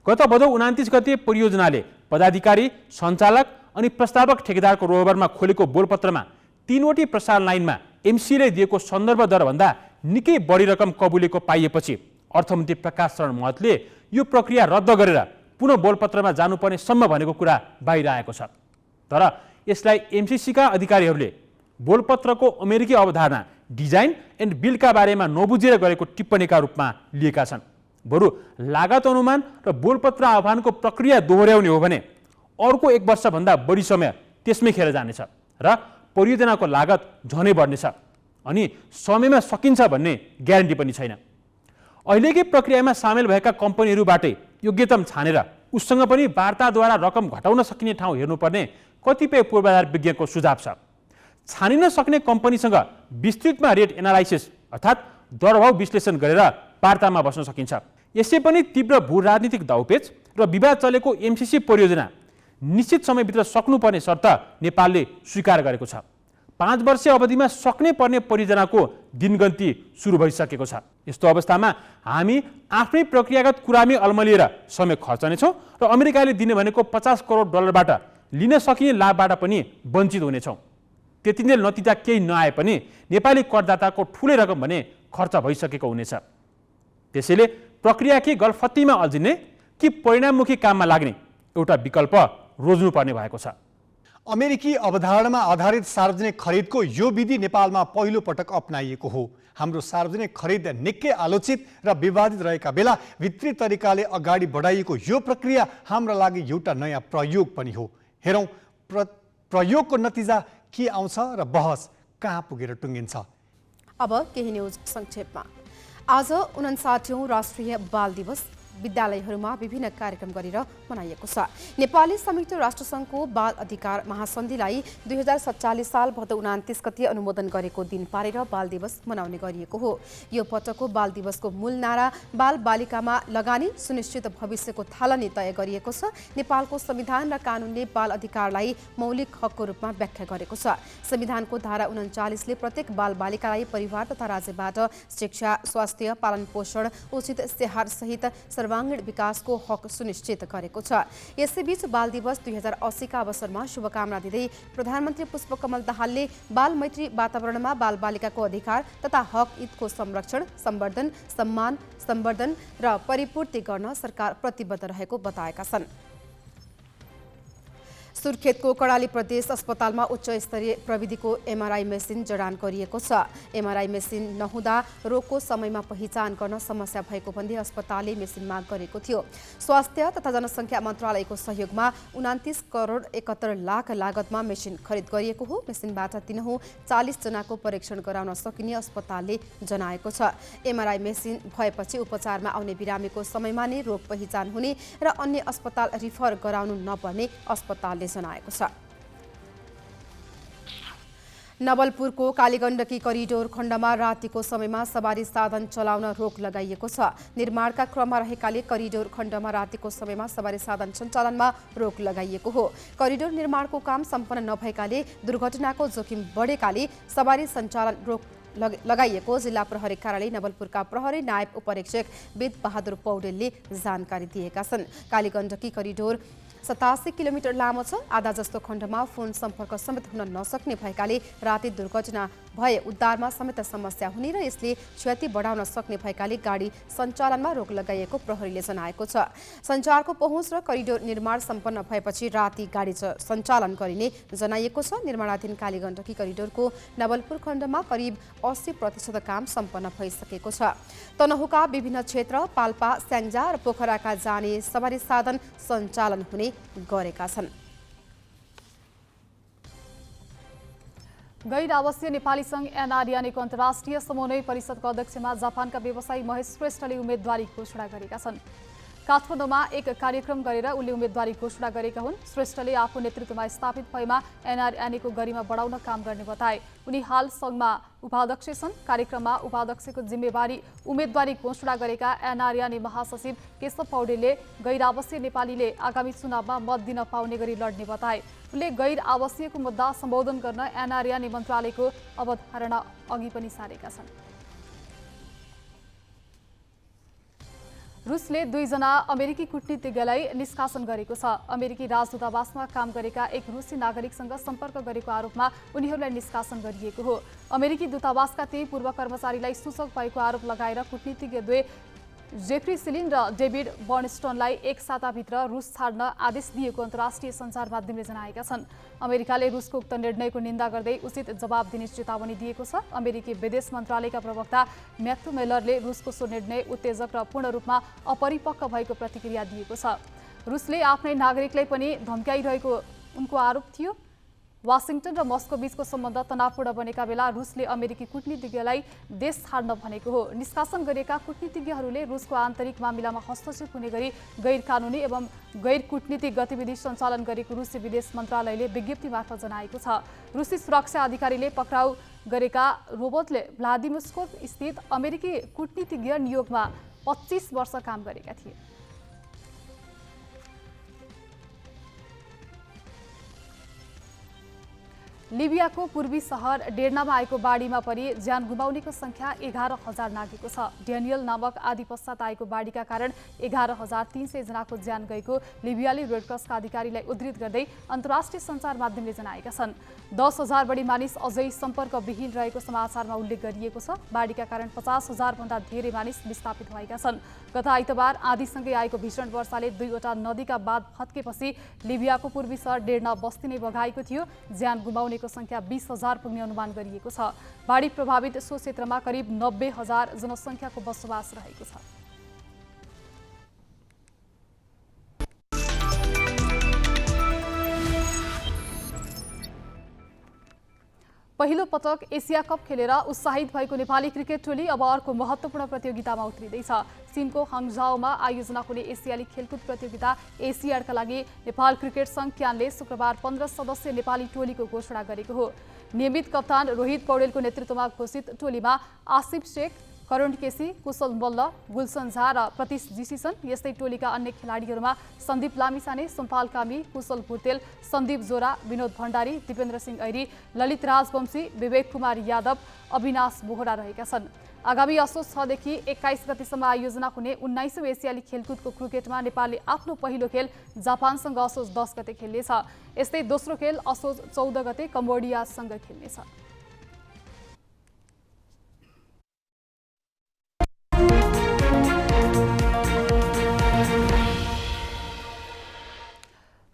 गत भदौ 29 गते परियोजनाले पदाधिकारी, सञ्चालक अनि प्रस्तावक ठेकेदारको रोहबरमा खोलेको बोलपत्रमा 3वटै प्रसारण लाइनमा एमसिएले दिएको सन्दर्भ दरभन्दा निकै बढी रकम कबुलेको पाइएपछि अर्थमन्त्री प्रकाश शरण महतले यो प्रक्रिया रद्द गरेर पुनः बोलपत्रमा जानुपर्ने सम्म भनेको कुरा बाहिर आएको छ। तर यसलाई एमसिसीका अधिकारीहरूले बोलपत्रको अमेरिकी अवधारणा डिजाइन एन्ड बिलका बारेमा नबुझेर गरेको टिप्पणीका रूपमा लिएका छन्। बरु लागत अनुमान र बोलपत्र आह्वानको प्रक्रिया दोहोर्याउने हो भने अर्को 1 वर्षभन्दा बढी समय त्यसमै खेर जानेछ र परियोजनाको लागत झनै बढ्नेछ अनि समयमा सकिन्छ भन्ने ग्यारेन्टी पनि छैन। अहिलेकै प्रक्रियामा सामेल भएका कम्पनीहरूबाटै योग्यतम छानेर उससँग पनि वार्ताद्वारा रकम घटाउन सकिने ठाउँ हेर्नुपर्ने कतिपय पूर्वाधार विज्ञको सुझाव छ। छानिन सक्ने कम्पनीसँग विस्तृतमा रेट एनालाइसिस अर्थात् दरभाव विश्लेषण गरेर वार्तामा बस्न सकिन्छ। यसै पनि तीव्र भू राजनीतिक दाउपेच र विवाद चलेको एमसिसी परियोजना निश्चित समयभित्र सक्नुपर्ने शर्त नेपालले स्वीकार गरेको छ। 5 वर्षीय अवधिमा सक्ने पर्ने परियोजनाको दिनगन्ती सुरु भइसकेको छ। यस्तो अवस्थामा हामी आफ्नै प्रक्रियागत कुरामै अल्मलिएर समय खर्चनेछौँ र अमेरिकाले दिने भनेको $50 करोडबाट लिन सकिने लाभबाट पनि वञ्चित हुनेछौँ। त्यतिन्जेल नतिजा केही नआए पनि नेपाली करदाताको ठुलै रकम भने खर्च भइसकेको हुनेछ। त्यसैले प्रक्रियाकै गलफत्तीमा अल्झिने कि परिणाममुखी काममा लाग्ने एउटा विकल्प रोज्नुपर्ने भएको छ। अमेरिकी अवधारणामा आधारित सार्वजनिक खरिदको यो विधि नेपालमा पहिलो पटक अपनाइएको हो। हाम्रो सार्वजनिक खरिद निकै आलोचित र विवादित रहेका बेला वितरित तरिकाले अगाडि बढाइएको यो प्रक्रिया हाम्रा लागि एउटा नयाँ प्रयोग पनि हो। हेरौँ प्रयोगको नतिजा के आउँछ र बहस कहाँ पुगेर टुङ्गिन्छ। अब केही न्युज संक्षेपमा। आज 59औं राष्ट्रिय बाल दिवस विद्यालयहरूमा विभिन्न कार्यक्रम गरेर मनाइएको छ। नेपाली संयुक्त राष्ट्रसङ्घको बाल अधिकार महासन्धिलाई 2047 साल भदौ 29 गते अनुमोदन गरेको दिन पारेर बाल दिवस मनाउने गरिएको हो। यो पटकको बाल दिवसको मूल नारा बाल बालिकामा लगानी सुनिश्चित भविष्यको थालनी तय गरिएको छ। नेपालको संविधान र कानूनले बाल अधिकारलाई मौलिक हकको रूपमा व्याख्या गरेको छ। संविधानको धारा 39 ले प्रत्येक बाल बालिकालाई परिवार तथा राज्यबाट शिक्षा, स्वास्थ्य, पालन पोषण, उचित स्याहार सहित सर्वाङ्गीण विकासको हक सुनिश्चित गरेको छ। यसैबीच बाल दिवस 2080 का अवसरमा शुभकामना दिँदै प्रधानमन्त्री पुष्पकमल दाहालले बाल मैत्री वातावरणमा बाल बालिकाको अधिकार तथा हक हितको संरक्षण, सम्वर्धन, सम्मान, सम्वर्धन र परिपूर्ति गर्न सरकार प्रतिबद्ध रहेको बताएका छन्। सुर्खेतको कडाली प्रदेश अस्पतालमा उच्च स्तरीय प्रविधिको एमआरआई मेसिन जडान गरिएको छ। एमआरआई मेसिन नहुँदा रोगको समयमा पहिचान गर्न समस्या भएको भन्दै अस्पतालले मेसिन माग गरेको थियो। स्वास्थ्य तथा जनसङ्ख्या मन्त्रालयको सहयोगमा 29 करोड 71 लाख लागतमा मेसिन खरिद गरिएको हो। मेसिनबाट दिनहुँ 40 जनाको परीक्षण गराउन सकिने अस्पतालले जनाएको छ। एमआरआई मेसिन भएपछि उपचारमा आउने बिरामीको समयमा नै रोग पहिचान हुने र अन्य अस्पताल रिफर गराउनु नपर्ने अस्पतालले जनाएको छ। नवलपुरको कालीगण्डकी करिडोर खण्डमा रातिको समयमा सवारी साधन चलाउन रोक लगाइएको छ। निर्माणका क्रममा रहेकाले करिडोर खण्डमा रातिको समयमा सवारी साधन सञ्चालनमा रोक लगाइएको हो। करिडोर निर्माणको काम सम्पन्न नभएकाले दुर्घटनाको जोखिम बढेकाले सवारी सञ्चालन रोक लगाइएको जिल्ला प्रहरी कार्यालय नवलपुरका प्रहरी नायब उपरीक्षक वेद बहादुर पौडेलले जानकारी दिएका छन्। कालीगण्डकी करिडोर 87 किलोमिटर लामो छ। आधा जस्तो खण्डमा फोन सम्पर्क समेत हुन नसक्ने भएकाले राति दुर्घटना भए उद्धारमा समेत समस्या हुने र यसले क्षति बढाउन सक्ने भएकाले गाडी सञ्चालनमा रोक लगाइएको प्रहरीले जनाएको छ। सञ्चारको पहुँच र करिडोर निर्माण सम्पन्न भएपछि राति गाडी सञ्चालन गरिने जनाइएको छ। निर्माणाधीन कालीगण्डकी करिडोरको नवलपुर खण्डमा करिब 80% काम सम्पन्न भइसकेको छ। तनहुका विभिन्न क्षेत्र पाल्पा स्याङ्जा र पोखराका जाने सवारी साधन सञ्चालन हुने गरेका छन्। गैर आवासीय नेपाली सङ्घ एनआरएनको अन्तर्राष्ट्रिय समन्वय परिषदको अध्यक्षमा जापानका व्यवसायी महेश श्रेष्ठले उम्मेदवारी घोषणा गरेका छन्। काठमाडौँमा एक कार्यक्रम गरेर उनले उम्मेदवारी घोषणा गरेका हुन्। श्रेष्ठले आफू नेतृत्वमा स्थापित भएमा एनआरएनको गरिमा बढाउन काम गर्ने बताए। उनी हाल सङ्घमा उपाध्यक्ष छन्। कार्यक्रममा उपाध्यक्षको उम्मेदवारी घोषणा गरेका एनआरएन महासचिव केशव पौडेलले गैर आवासीय नेपालीले आगामी चुनावमा मत दिन पाउने गरी लड्ने बताए। उनले गैर आवासीयको मुद्दा सम्बोधन गर्न एनआरएन मन्त्रालयको अवधारणा अघि पनि सारेका छन्। रुसले 2 जना अमेरिकी कूटनीतिज्ञलाई निष्कासन गरेको छ। अमेरिकी राजदूतावासमा काम गरेका एक रुसी नागरिकसँग सम्पर्क गरेको आरोपमा उनीहरूलाई निष्कासन गरिएको हो। अमेरिकी दूतावासका ती पूर्व कर्मचारीलाई सूचक भएको आरोप लगाएर कूटनीतिज्ञ द्वय जेफ्री सिलिन र डेभिड बर्नस्टोनलाई एक साताभित्र रुस छाड्न आदेश दिएको अन्तर्राष्ट्रिय सञ्चार माध्यमले जनाएका छन्। अमेरिकाले रुसको उक्त निर्णयको निन्दा गर्दै उचित जवाब दिने चेतावनी दिएको छ। अमेरिकी विदेश मन्त्रालयका प्रवक्ता म्याथ्यू मेलरले रुसको सो निर्णय उत्तेजक र पूर्ण रूपमा अपरिपक्व भएको प्रतिक्रिया दिएको छ। रुसले आफ्नै नागरिकलाई पनि धम्क्याइरहेको उनको आरोप थियो। वाशिंटन र मस्को बीचको सम्बन्ध तनावपूर्ण बनेका बेला रुसले अमेरिकी कूटनीतिज्ञलाई देश छाड्न भनेको हो। निष्कासन गरिएका कूटनीतिज्ञहरूले रुसको आन्तरिक मामिलामा हस्तक्षेप हुने गरी गैर कानुनी एवं गैर कूटनीतिक गतिविधि सञ्चालन गरेको रुसी विदेश मन्त्रालयले विज्ञप्ति मार्फत जनाएको छ। रुसी सुरक्षा अधिकारीले पक्राउ गरेका रोबोटले भ्लादिमिर्स्क स्थित अमेरिकी कूटनीतिज्ञ नियोगमा 25 वर्ष काम गरेका थिए। लिबियाको पूर्वी सहर डेर्नामा आएको बाढीमा परि ज्यान गुमाउनेको संख्या 11,000 नागेको छ। डेनियल नामक आदि पश्चात आएको बाढीका कारण 11,300 जनाको ज्यान गएको लिबियाली रेडक्रसका अधिकारीलाई उद्धृत गर्दै अन्तर्राष्ट्रिय सञ्चार माध्यमले जनाएका छन्। 10,000 बढी मानिस अझै सम्पर्कविहीन रहेको समाचारमा उल्लेख गरिएको छ। बाढीका कारण 50,000 भन्दा धेरै मानिस विस्थापित भएका छन्। गत आइतबार आँधीसँगै आएको भीषण वर्षाले 2वटा नदीका बाँध भत्केपछि लिबियाको पूर्वी सहर डेर्ना बस्ती नै बगाएको थियो। ज्यान गुमाउनेको संख्या 20,000 पुग्ने अनुमान गरिएको छ। बाढी प्रभावित सो क्षेत्रमा करिब 90,000 जनसङ्ख्याको बसोबास रहेको छ। पहिलो पटक एसिया कप खेलेर उत्साहित भएको नेपाली क्रिकेट टोली अब अर्को महत्त्वपूर्ण प्रतियोगितामा उत्रिँदैछ। चीनको हाङझाओमा आयोजना हुने एसियाली खेलकुद प्रतियोगिता एसियाडका लागि नेपाल क्रिकेट सङ्घ क्यानले शुक्रबार 15 सदस्यीय नेपाली टोलीको घोषणा गरेको हो। नियमित कप्तान रोहित पौडेलको नेतृत्वमा घोषित टोलीमा आसिफ शेख, करुण केसी, कुशल मल्ल, गुलसन झा र प्रतीश जीसी छन्। यस्तै टोलीका अन्य खेलाडीहरूमा सन्दीप लामिछाने, सुम्पाल कामी, कुशल भुटेल, सन्दीप जोरा, विनोद भण्डारी, दिपेन्द्र सिंह ऐरी, ललित राजवंशी, विवेक कुमार यादव, अविनाश बोहरा रहेका छन्। आगामी असोज 6 देखि 21 गतिसम्म आयोजना हुने 19औं एसियाली खेलकुदको क्रिकेटमा नेपालले आफ्नो पहिलो खेल जापानसँग असोज 10 गते खेल्नेछ। यस्तै दोस्रो खेल असोज 14 गते कम्बोडियासँग खेल्नेछ।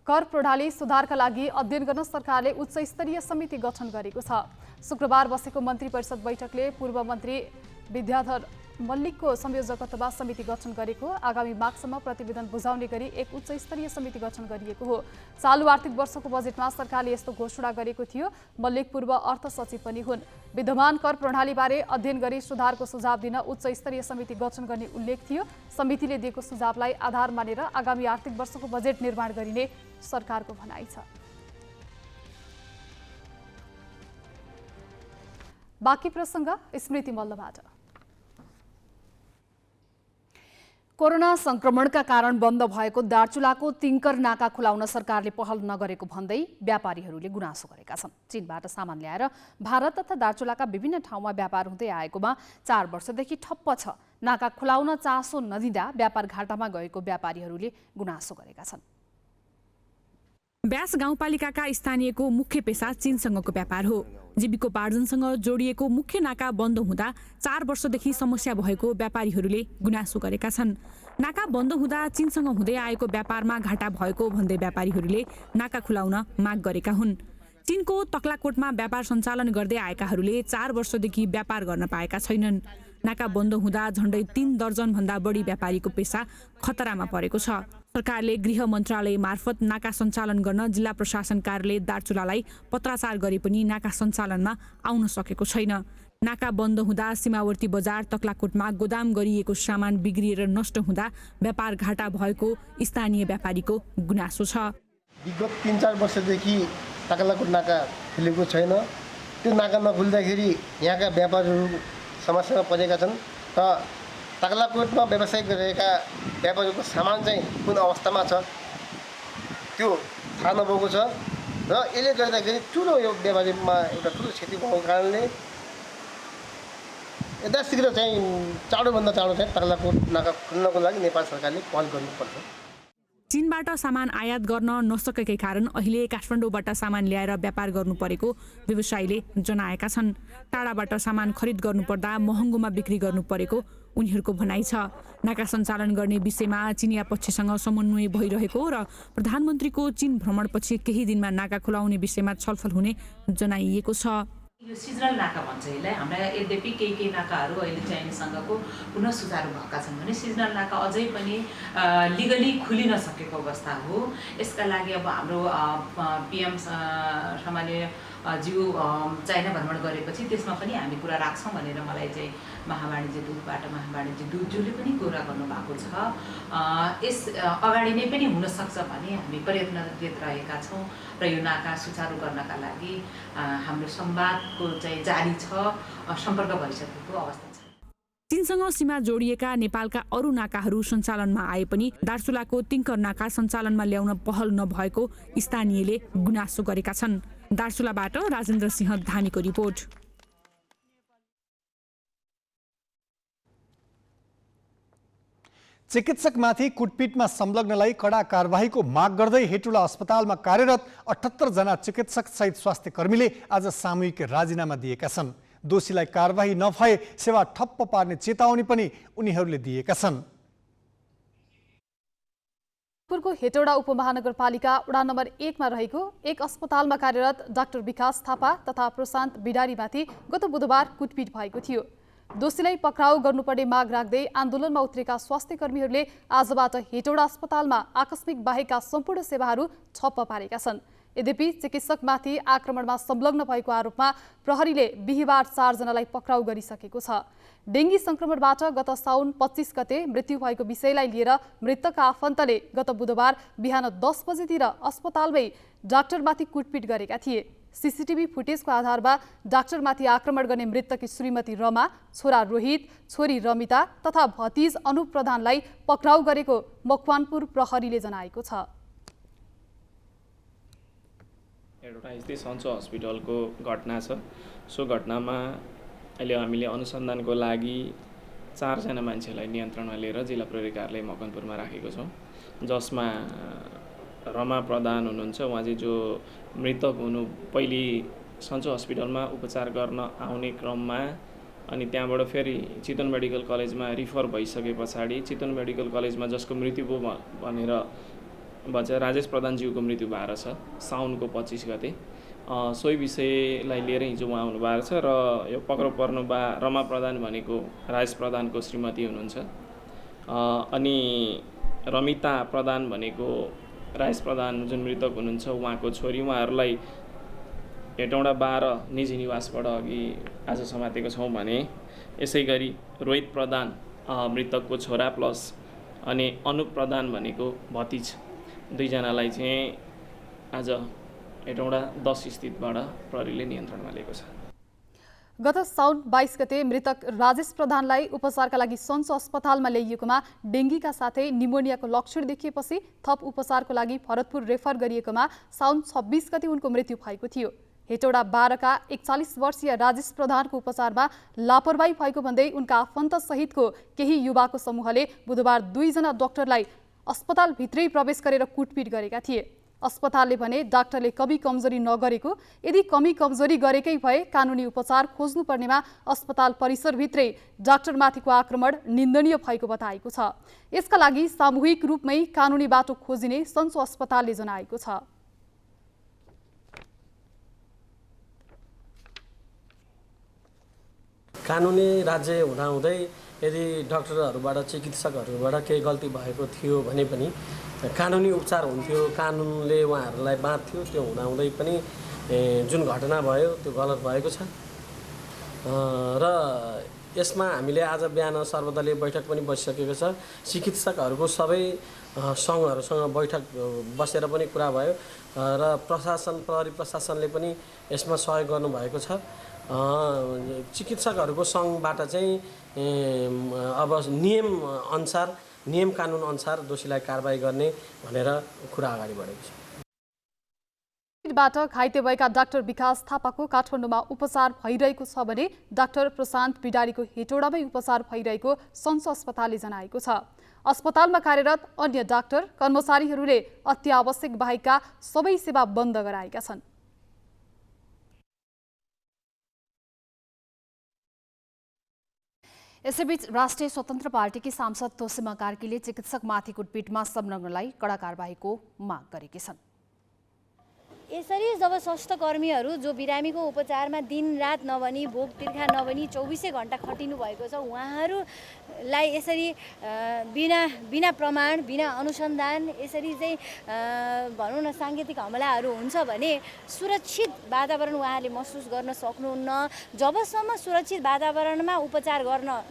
कर प्रणाली सुधारका लागि अध्ययन गर्न सरकारले उच्च स्तरीय समिति गठन गरेको छ। शुक्रबार बसेको मन्त्री परिषद बैठकले पूर्व मन्त्री विद्याधर मल्लिकको संयोजकत्वमा समिति गठन गरेको। आगामी माघसम्म प्रतिवेदन बुझाउने गरी एक उच्च स्तरीय समिति गठन गरिएको हो। चालु आर्थिक वर्षको बजेटमा सरकारले यस्तो घोषणा गरेको थियो। मल्लिक पूर्व अर्थ सचिव पनि हुन्। विद्यमान कर प्रणालीबारे अध्ययन गरी सुधारको सुझाव दिन उच्च स्तरीय समिति गठन गर्ने उल्लेख थियो। समितिले दिएको सुझावलाई आधार मानेर आगामी आर्थिक वर्षको बजेट निर्माण गरिने सरकारको भनाइ छ। बाँकी प्रसङ्ग स्मृति मल्लबाट। कोरोना संक्रमणका कारण बन्द भएको दार्चुलाको तिङ्कर नाका खुलाउन सरकारले पहल नगरेको भन्दै व्यापारीहरूले गुनासो गरेका छन्। चीनबाट सामान ल्याएर भारत तथा दार्चुलाका विभिन्न ठाउँमा व्यापार हुँदै आएकोमा 4 वर्षदेखि ठप्प छ। नाका खुलाउन चासो नदिँदा व्यापार घाटामा गएको व्यापारीहरूले गुनासो गरेका छन्। ब्यास गाउँपालिकाका स्थानीयको मुख्य पेसा चीनसँगको व्यापार हो। जीविकोपार्जनसँग जोडिएको मुख्य नाका बन्द हुँदा 4 वर्षदेखि समस्या भएको व्यापारीहरूले गुनासो गरेका छन्। नाका बन्द हुँदा चीनसँग हुँदै आएको व्यापारमा घाटा भएको भन्दै व्यापारीहरूले नाका खुलाउन माग गरेका हुन्। चीनको तक्लाकोटमा व्यापार सञ्चालन गर्दै आएकाहरूले 4 वर्षदेखि व्यापार गर्न पाएका छैनन्। नाका बन्द हुँदा झण्डै 3 दर्जन भन्दा बढी व्यापारीको पेसा खतरामा परेको छ। सरकारले गृह मन्त्रालय मार्फत नाका सञ्चालन गर्न जिल्ला प्रशासन कार्यालय दार्चुलालाई पत्राचार गरे पनि नाका सञ्चालनमा आउन सकेको छैन। नाका बन्द हुँदा सीमावर्ती बजार तक्लाकोटमा गोदाम गरिएको सामान बिग्रिएर नष्ट हुँदा व्यापार घाटा भएको स्थानीय व्यापारीको गुनासो छ। विगत 3-4 वर्षदेखि तक्लाकोट नाका खुलेको छैन। त्यो नाका नखुल्दाखेरि यहाँका व्यापारीहरू समस्यामा परेका छन् र तक्लाकोटमा व्यवसाय गरिरहेका व्यापारीको सामान चाहिँ कुन अवस्थामा छ त्यो थाहा नभएको छ र यसले गर्दाखेरि ठुलो यो व्यापारीमा एउटा ठुलो क्षति भएको कारणले यथाशीघ्र चाहिँ चाँडोभन्दा चाँडो चाहिँ तक्लाकोट नाका खुल्नको लागि नेपाल सरकारले पहल गर्नुपर्छ। चीनबाट सामान आयात गर्न नसकेकै कारण अहिले काठमाडौँबाट सामान ल्याएर व्यापार गर्नु परेको व्यवसायीले जनाएका छन्। टाढाबाट सामान खरिद गर्नुपर्दा महँगोमा बिक्री गर्नु परेको उनीहरूको भनाइ छ। नाका सञ्चालन गर्ने विषयमा चिनिया पक्षसँग समन्वय भइरहेको र प्रधानमन्त्रीको चीन भ्रमणपछि केही दिनमा नाका खुलाउने विषयमा छलफल हुने जनाइएको छ। यो सिजनल नाका भन्छ यसलाई। हाम्रा यद्यपि केही नाकाहरू अहिले चाइनिजसँगको पुनः सुचारू भएका छन् भने सिजनल नाका अझै पनि लिगली खुलिन सकेको अवस्था हो। यसका लागि अब हाम्रो PM सामान्य ज्यू चाइना भ्रमण गरेपछि त्यसमा पनि हामी कुरा राख्छौँ भनेर मलाई चाहिँ महावाणिज्य दूतज्यूले पनि कुरा गर्नुभएको छ। यस अगाडि नै पनि हुनसक्छ भने हामी प्रयत्नरत रहेका छौँ र यो नाका सुचारू गर्नका लागि हाम्रो संवादको चाहिँ जारी छ, सम्पर्क भइसकेको अवस्था छ। चीनसँग सीमा जोडिएका नेपालका अरू नाकाहरू सञ्चालनमा आए पनि दार्चुलाको तिङ्कर नाका सञ्चालनमा ल्याउन पहल नभएको स्थानीयले गुनासो गरेका छन्। दार्चुलाबाट राजेन्द्र सिंह धामीको रिपोर्ट। चिकित्सकमाथि कुटपिटमा संलग्नलाई कडा कारबाहीको माग गर्दै हेटुला अस्पतालमा कार्यरत 78 जना चिकित्सक सहित स्वास्थ्य कर्मीले आज सामूहिक राजीनामा दिएका छन्। दोषीलाई कारबाही नभए सेवा ठप्प पार्ने चेतावनी पनि उनीहरूले दिएका छन्। को हेटौडा उपमहानगरपालिका वडा नम्बर 1 मा रहेको एक अस्पतालमा कार्यरत डाक्टर विकास थापा तथा प्रशान्त बिडारीमाथि गत बुधबार कुटपिट भएको थियो। दोषीलाई पक्राउ गर्नुपर्ने माग राख्दै आन्दोलनमा उत्रेका स्वास्थ्य कर्मीहरूले आजबाट हेटौडा अस्पतालमा आकस्मिक बाहेकका सम्पूर्ण सेवाहरू ठप्प पारेका छन्। यद्यपि चिकित्सकमाथि आक्रमणमा संलग्न भएको आरोपमा प्रहरीले बिहीबार 4 जनालाई पक्राउ गरिसकेको छ। डेङ्गी संक्रमणबाट गत साउन 25 गते मृत्यु भएको विषयलाई लिएर मृतकका आफन्तले गत बुधबार बिहान 10 बजेतिर अस्पतालमै डाक्टरमाथि कुटपिट गरेका थिए। सीसीटीभी फुटेजको आधारमा डाक्टरमाथि आक्रमण गर्ने मृतककी श्रीमती रमा, छोरा रोहित, छोरी रमिता तथा भतिज अनुप प्रधानलाई पक्राउ गरेको मकवानपुर प्रहरीले जनाएको छ। एउटा यस्तै सन्चो हस्पिटलको घटना छ। सो घटनामा अहिले हामीले अनुसन्धानको लागि 4 जना मान्छेलाई नियन्त्रणमा लिएर जिल्ला प्रहरी कार्यालय मकवानपुरमा राखेको छौँ, जसमा रमा प्रधान हुनुहुन्छ। उहाँ चाहिँ जो मृतक हुनु पहिले सन्चो हस्पिटलमा उपचार गर्न आउने क्रममा अनि त्यहाँबाट फेरि चितवन मेडिकल कलेजमा रिफर भइसके पछाडि चितवन मेडिकल कलेजमा जसको मृत्यु भयो भनेर भन्छ राजेश प्रधानज्यूको मृत्यु भएको छ साउनको 25 गते। सोही विषयलाई लिएर हिजो उहाँ आउनुभएको छ र यो पक्राउ पर्नु रमा प्रधान भनेको राजेश प्रधानको श्रीमती हुनुहुन्छ। अनि रमिता प्रधान भनेको राजेश प्रधान जुन मृतक हुनुहुन्छ उहाँको छोरी। उहाँहरूलाई हेटौडा 12 निजी निवासबाट अघि आज समातेको छौँ भने यसै गरी रोहित प्रधान मृतकको छोरा प्लस अनि अनुप प्रधान भनेको भतिज 2 जनालाई चाहिँ आज हेटौडा 10 स्थितबाट प्रहरीले नियन्त्रणमा लिएको छ। गत साउन 22 गते मृतक राजेश प्रधानलाई उपचारका लागि सन्चो अस्पतालमा ल्याइएकोमा डेङ्गीका साथै निमोनियाको लक्षण देखिएपछि थप उपचारको लागि भरतपुर रेफर गरिएकोमा साउन 26 गते उनको मृत्यु भएको थियो। हेटौडा 12 का 41 वर्षीय राजेश प्रधानको उपचारमा लापरवाही भएको भन्दै उनका आफन्त सहितको केही युवाको समूहले बुधबार 2 जना डाक्टरलाई अस्पतालभित्रै प्रवेश गरेर कुटपिट गरेका थिए। अस्पतालले भने डाक्टरले कमी कमजोरी नगरेको, यदि कमी कमजोरी गरेकै भए कानुनी उपचार खोज्नुपर्नेमा अस्पताल परिसरभित्रै डाक्टरमाथिको आक्रमण निन्दनीय भएको बताएको छ। यसका लागि सामूहिक रूपमै कानुनी बाटो खोजिने सन्चो अस्पतालले जनाएको छ। कानुनी राज्य हुँदाहुँदै यदि डाक्टरहरूबाट चिकित्सकहरूबाट केही गल्ती भएको थियो भने पनि कानुनी उपचार हुन्थ्यो, कानुनले उहाँहरूलाई बाँध्थ्यो। त्यो हुँदाहुँदै पनि जुन घटना भयो त्यो गलत भएको छ र यसमा हामीले आज बिहान सर्वदलीय बैठक पनि बसिसकेको छ। चिकित्सकहरूको सबै सङ्घहरूसँग बैठक बसेर पनि कुरा भयो र प्रहरी प्रशासनले पनि यसमा सहयोग गर्नुभएको छ। चिकित्सकहरूको सङ्घबाट चाहिँ अब नियम कानुन अनुसार दोषीलाई कारबाही गर्ने भनेर कुरा अगाडि बढेको छ। बाट घाइते भएका डाक्टर विकास थापाको काठमाडौँमा उपचार भइरहेको छ भने डाक्टर प्रशान्त बिडारीको हेटौडामै उपचार भइरहेको सन्चो अस्पतालले जनाएको छ। अस्पतालमा कार्यरत अन्य डाक्टर कर्मचारीहरूले अत्यावश्यक बाहेकका सबै सेवा बन्द गराएका छन्। यसैबीच राष्ट्रिय स्वतन्त्र पार्टीकी सांसद तोसीमा कार्कीले चिकित्सकमाथि कुटपिटमा संलग्नलाई कड़ा कारबाहीको माग गरेकी छन्। यसरी जब स्वास्थ्य कर्मीहरू जो बिरामीको उपचारमा दिनरात नभनी भोक तिर्खा नभनी 24 घण्टा खटिनु भएको छ, उहाँहरूलाई यसरी बिना प्रमाण बिना अनुसन्धान यसरी चाहिँ भनौँ न साङ्गीतिक हमलाहरू हुन्छ भने सुरक्षित वातावरण उहाँहरूले महसुस गर्न सक्नुहुन्न। जबसम्म सुरक्षित वातावरणमा उपचार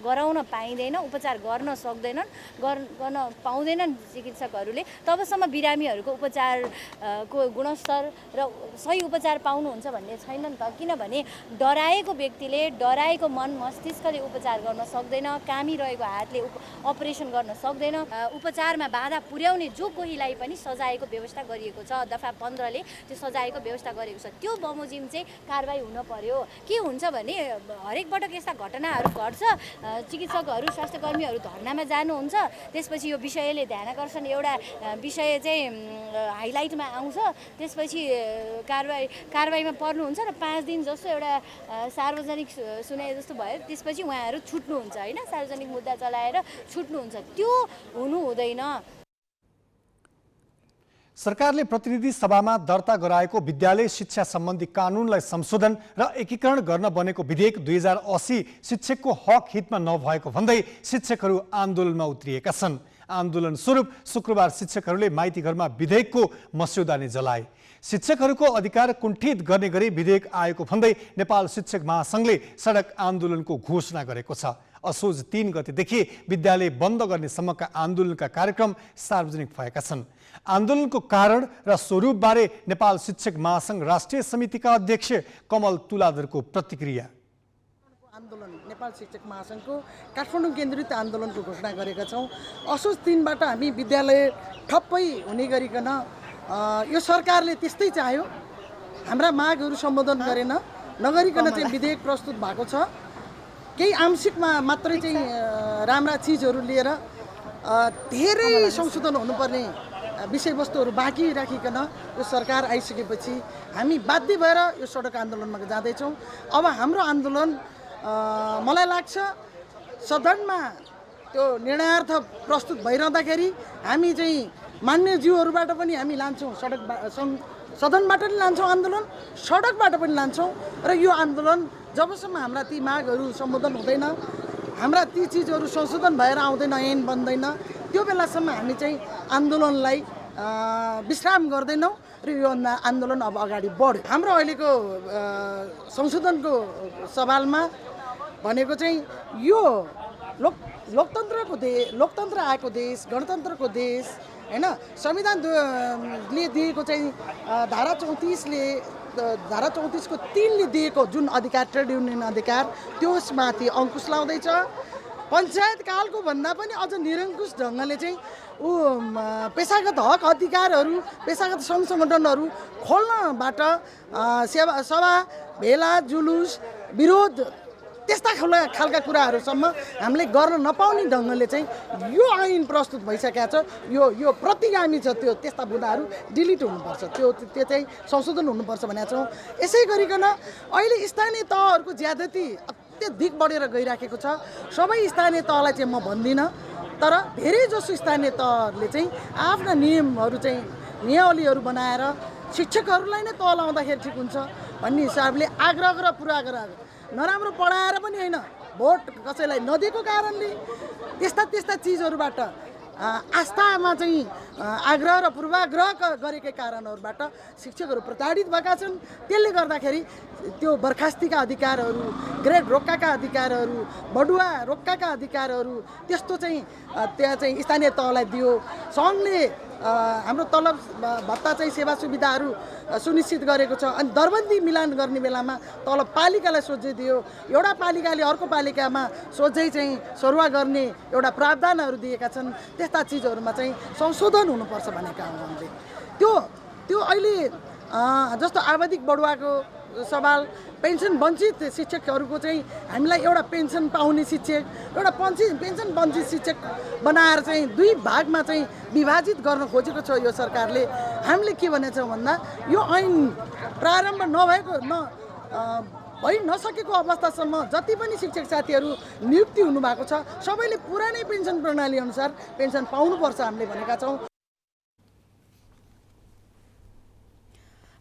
गराउन पाइँदैन, उपचार गर्न सक्दैनन्, गर्न पाउँदैनन् चिकित्सकहरूले, तबसम्म बिरामीहरूको उपचारको गुणस्तर र सही उपचार पाउनुहुन्छ भन्ने छैन नि त। किनभने डराएको व्यक्तिले डराएको मन मस्तिष्कले उपचार गर्न सक्दैन, कामिरहेको हातले अपरेसन गर्न सक्दैन। उपचारमा बाधा पुर्याउने जो कोहीलाई पनि सजायको व्यवस्था गरिएको छ, दफा 15 ले त्यो सजायको व्यवस्था गरेको छ। त्यो बमोजिम चाहिँ कारबाही हुन पर्यो। के हुन्छ भने हरेक पटक यस्ता घटनाहरू घट्छ, चिकित्सकहरू स्वास्थ्यकर्मीहरू धर्नामा जानुहुन्छ, त्यसपछि यो विषयले ध्यानाकर्षण एउटा विषय चाहिँ हाइलाइटमा आउँछ, त्यसपछि कारबाहीमा पर्नुहुन्छ र 5 दिन जस्तो एउटा सार्वजनिक सुनाइ जस्तो भयो, त्यसपछि उहाँहरू छुट्नुहुन्छ हैन, सार्वजनिक मुद्दा चलाएर छुट्नुहुन्छ। त्यो हुनु हुँदैन। सरकारले प्रतिनिधि सभामा दर्ता गराएको विद्यालय शिक्षा सम्बन्धी कानुनलाई संशोधन र एकीकरण गर्न बनेको विधेयक 2080 शिक्षकको हक हितमा नभएको भन्दै शिक्षकहरू आन्दोलनमा उत्रिएका छन्। आन्दोलन स्वरूप शुक्रबार शिक्षकहरूले माइती घरमा विधेयकको मस्यौदा नै जलाए। शिक्षकहरूको अधिकार कुण्ठित गर्ने गरी विधेयक आएको भन्दै नेपाल शिक्षक महासंघले सडक आन्दोलनको घोषणा गरेको छ। असोज 3 गतेदेखि विद्यालय बन्द गर्ने सम्मका आन्दोलनका कार्यक्रम सार्वजनिक भएका छन्। आन्दोलनको कारण र स्वरूपबारे नेपाल शिक्षक महासंघ राष्ट्रिय समितिका अध्यक्ष कमल तुलाधरको प्रतिक्रिया। आन्दोलन नेपाल शिक्षक महासंघको काठमाडौँ केन्द्रित आन्दोलनको घोषणा गरेका छौँ। असोज 3 बाट हामी विद्यालय ठप्पै हुने गरिकन यो सरकारले त्यस्तै चाह्यो, हाम्रा मागहरू सम्बोधन गरेन, नगरिकन चाहिँ विधेयक प्रस्तुत भएको छ। केही आंशिकमा मात्रै चाहिँ राम्रा चिजहरू लिएर धेरै संशोधन हुनुपर्ने विषयवस्तुहरू बाँकी राखिकन यो सरकार आइसकेपछि हामी बाध्य भएर यो सडक आन्दोलनमा जाँदैछौँ। अब हाम्रो आन्दोलन मलाई लाग्छ सदनमा त्यो निर्णयार्थ प्रस्तुत भइरहँदाखेरि हामी चाहिँ मान्य ज्यूहरूबाट पनि हामी लान्छौँ, सदनबाट पनि लान्छौँ आन्दोलन, सडकबाट पनि लान्छौँ। र यो आन्दोलन जबसम्म हाम्रा ती मागहरू सम्बोधन हुँदैन, हाम्रा ती चिजहरू संशोधन भएर आउँदैन, ऐन बन्दैन, त्यो बेलासम्म हामी चाहिँ आन्दोलनलाई विश्राम गर्दैनौँ र यो आन्दोलन अब अगाडि बढ्यो। हाम्रो अहिलेको संशोधनको सवालमा भनेको चाहिँ यो लोकतन्त्र आएको देश, गणतन्त्रको देश हैन, संविधानले दिएको चाहिँ धारा 34 ले धारा 34 को 3 ले दिएको जुन अधिकार ट्रेड युनियन अधिकार त्यसमाथि अङ्कुश लाउँदैछ। पञ्चायत कालको भन्दा पनि अझ निरङ्कुश ढङ्गले चाहिँ पेसागत हक अधिकारहरू पेसागत सङ्घ सङ्गठनहरू खोल्नबाट सभा भेला जुलुस विरोध त्यस्ता खालका कुराहरूसम्म हामीले गर्न नपाउने ढङ्गले चाहिँ यो ऐन प्रस्तुत भइसकेको छ। यो प्रतिगामी छ। त्यो त्यस्ता बुँदाहरू डिलिट हुनुपर्छ, त्यो चाहिँ संशोधन हुनुपर्छ भनेका छौँ। यसै गरिकन अहिले स्थानीय तहहरूको ज्यादती अत्यधिक बढेर गइराखेको छ। सबै स्थानीय तहलाई चाहिँ म भन्दिनँ, तर धेरै जसो स्थानीय तहहरूले चाहिँ आफ्ना नियमहरू चाहिँ नियमावलीहरू बनाएर शिक्षकहरूलाई नै तह लाउँदाखेरि ठिक हुन्छ भन्ने हिसाबले आग्रह र पुरा गरेर नराम्रो पढाएर पनि होइन, भोट कसैलाई नदिएको कारणले त्यस्ता चिजहरूबाट आस्थामा चाहिँ आग्रह र पूर्वाग्रह गरेकै कारणहरूबाट शिक्षकहरू प्रताडित भएका छन्। त्यसले गर्दाखेरि त्यो बर्खास्तीका अधिकारहरू, ग्रेड रोक्काका अधिकारहरू, बढुवा रोक्काका अधिकारहरू त्यस्तो चाहिँ त्यहाँ चाहिँ स्थानीय तहलाई दियो। सङ्घले हाम्रो तलब भत्ता चाहिँ सेवा सुविधाहरू सुनिश्चित गरेको छ। अनि दरबन्दी मिलान गर्ने बेलामा तलब पालिकालाई सोझै दियो। एउटा पालिकाले अर्को पालिकामा सोझै चाहिँ सरुवा गर्ने एउटा प्रावधानहरू दिएका छन्। त्यस्ता चिजहरूमा चाहिँ संशोधन हुनुपर्छ भनेका हौँ हामीले। त्यो अहिले जस्तो आवधिक बढुवाको सवाल, पेन्सन वञ्चित शिक्षकहरूको चाहिँ हामीलाई एउटा पेन्सन पाउने शिक्षक, एउटा पेन्सन वञ्चित शिक्षक बनाएर चाहिँ 2 भागमा चाहिँ विभाजित गर्न खोजेको छ यो सरकारले। हामीले के भनेको छौँ भन्दा यो ऐन प्रारम्भ नभएको भइ नसकेको अवस्थासम्म जति पनि शिक्षक साथीहरू नियुक्ति हुनुभएको छ सबैले पुरानै पेन्सन प्रणाली अनुसार पेन्सन पाउनुपर्छ हामीले भनेका छौँ।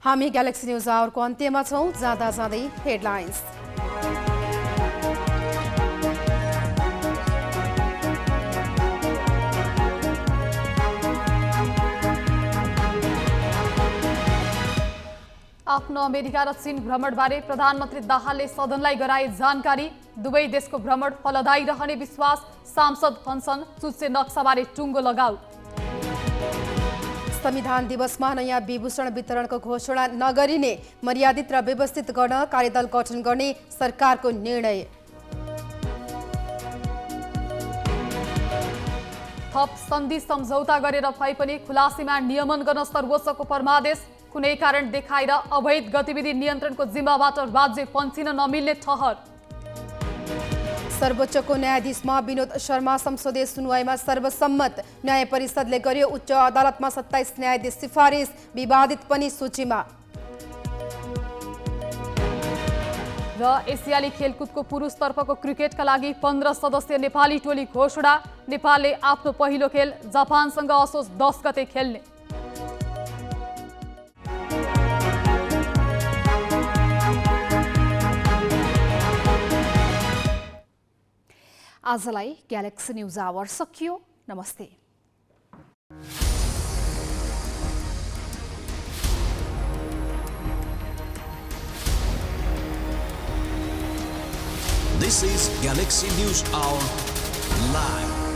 हामी ग्यालेक्सी न्युज आवरको अन्त्यमा छौँ। जाँदा जाँदै हेडलाइन्स। आफ्नो अमेरिका र चीन भ्रमणबारे प्रधानमन्त्री दाहालले सदनलाई गराए जानकारी। दुवै देशको भ्रमण फलदायी रहने विश्वास। सांसद भन्छन् चुच्चे नक्साबारे टुङ्गो लगाऊ। संविधान दिवसमा नयाँ विभूषण वितरणको घोषणा नगरिने, मर्यादित र व्यवस्थित गर्न कार्यदल गठन गर्ने सरकारको निर्णय। थप सन्धि सम्झौता गरेर भए पनि खुलासीमा नियमन गर्न सर्वोच्चको परमादेश। कुनै कारण देखाएर अवैध गतिविधि नियन्त्रणको जिम्माबाट राज्य पन्चिन नमिल्ने ठहर। सर्वोच्चको न्यायाधीशमा विनोद शर्मा संसदीय सुनवाईमा सर्वसम्मत। न्याय परिषदले गर्यो उच्च अदालतमा 27 न्यायाधीश सिफारिस, विवादित पनि सूचीमा। र एसियाली खेलकुदको पुरुषतर्फको क्रिकेटका लागि 15 सदस्यीय नेपाली टोली घोषणा। नेपालले आफ्नो पहिलो खेल जापानसँग असोज 10 गते खेल्ने। आजलाई ग्यालेक्सी न्युज आवर सकियो। नमस्ते। This is Galaxy News Hour Live.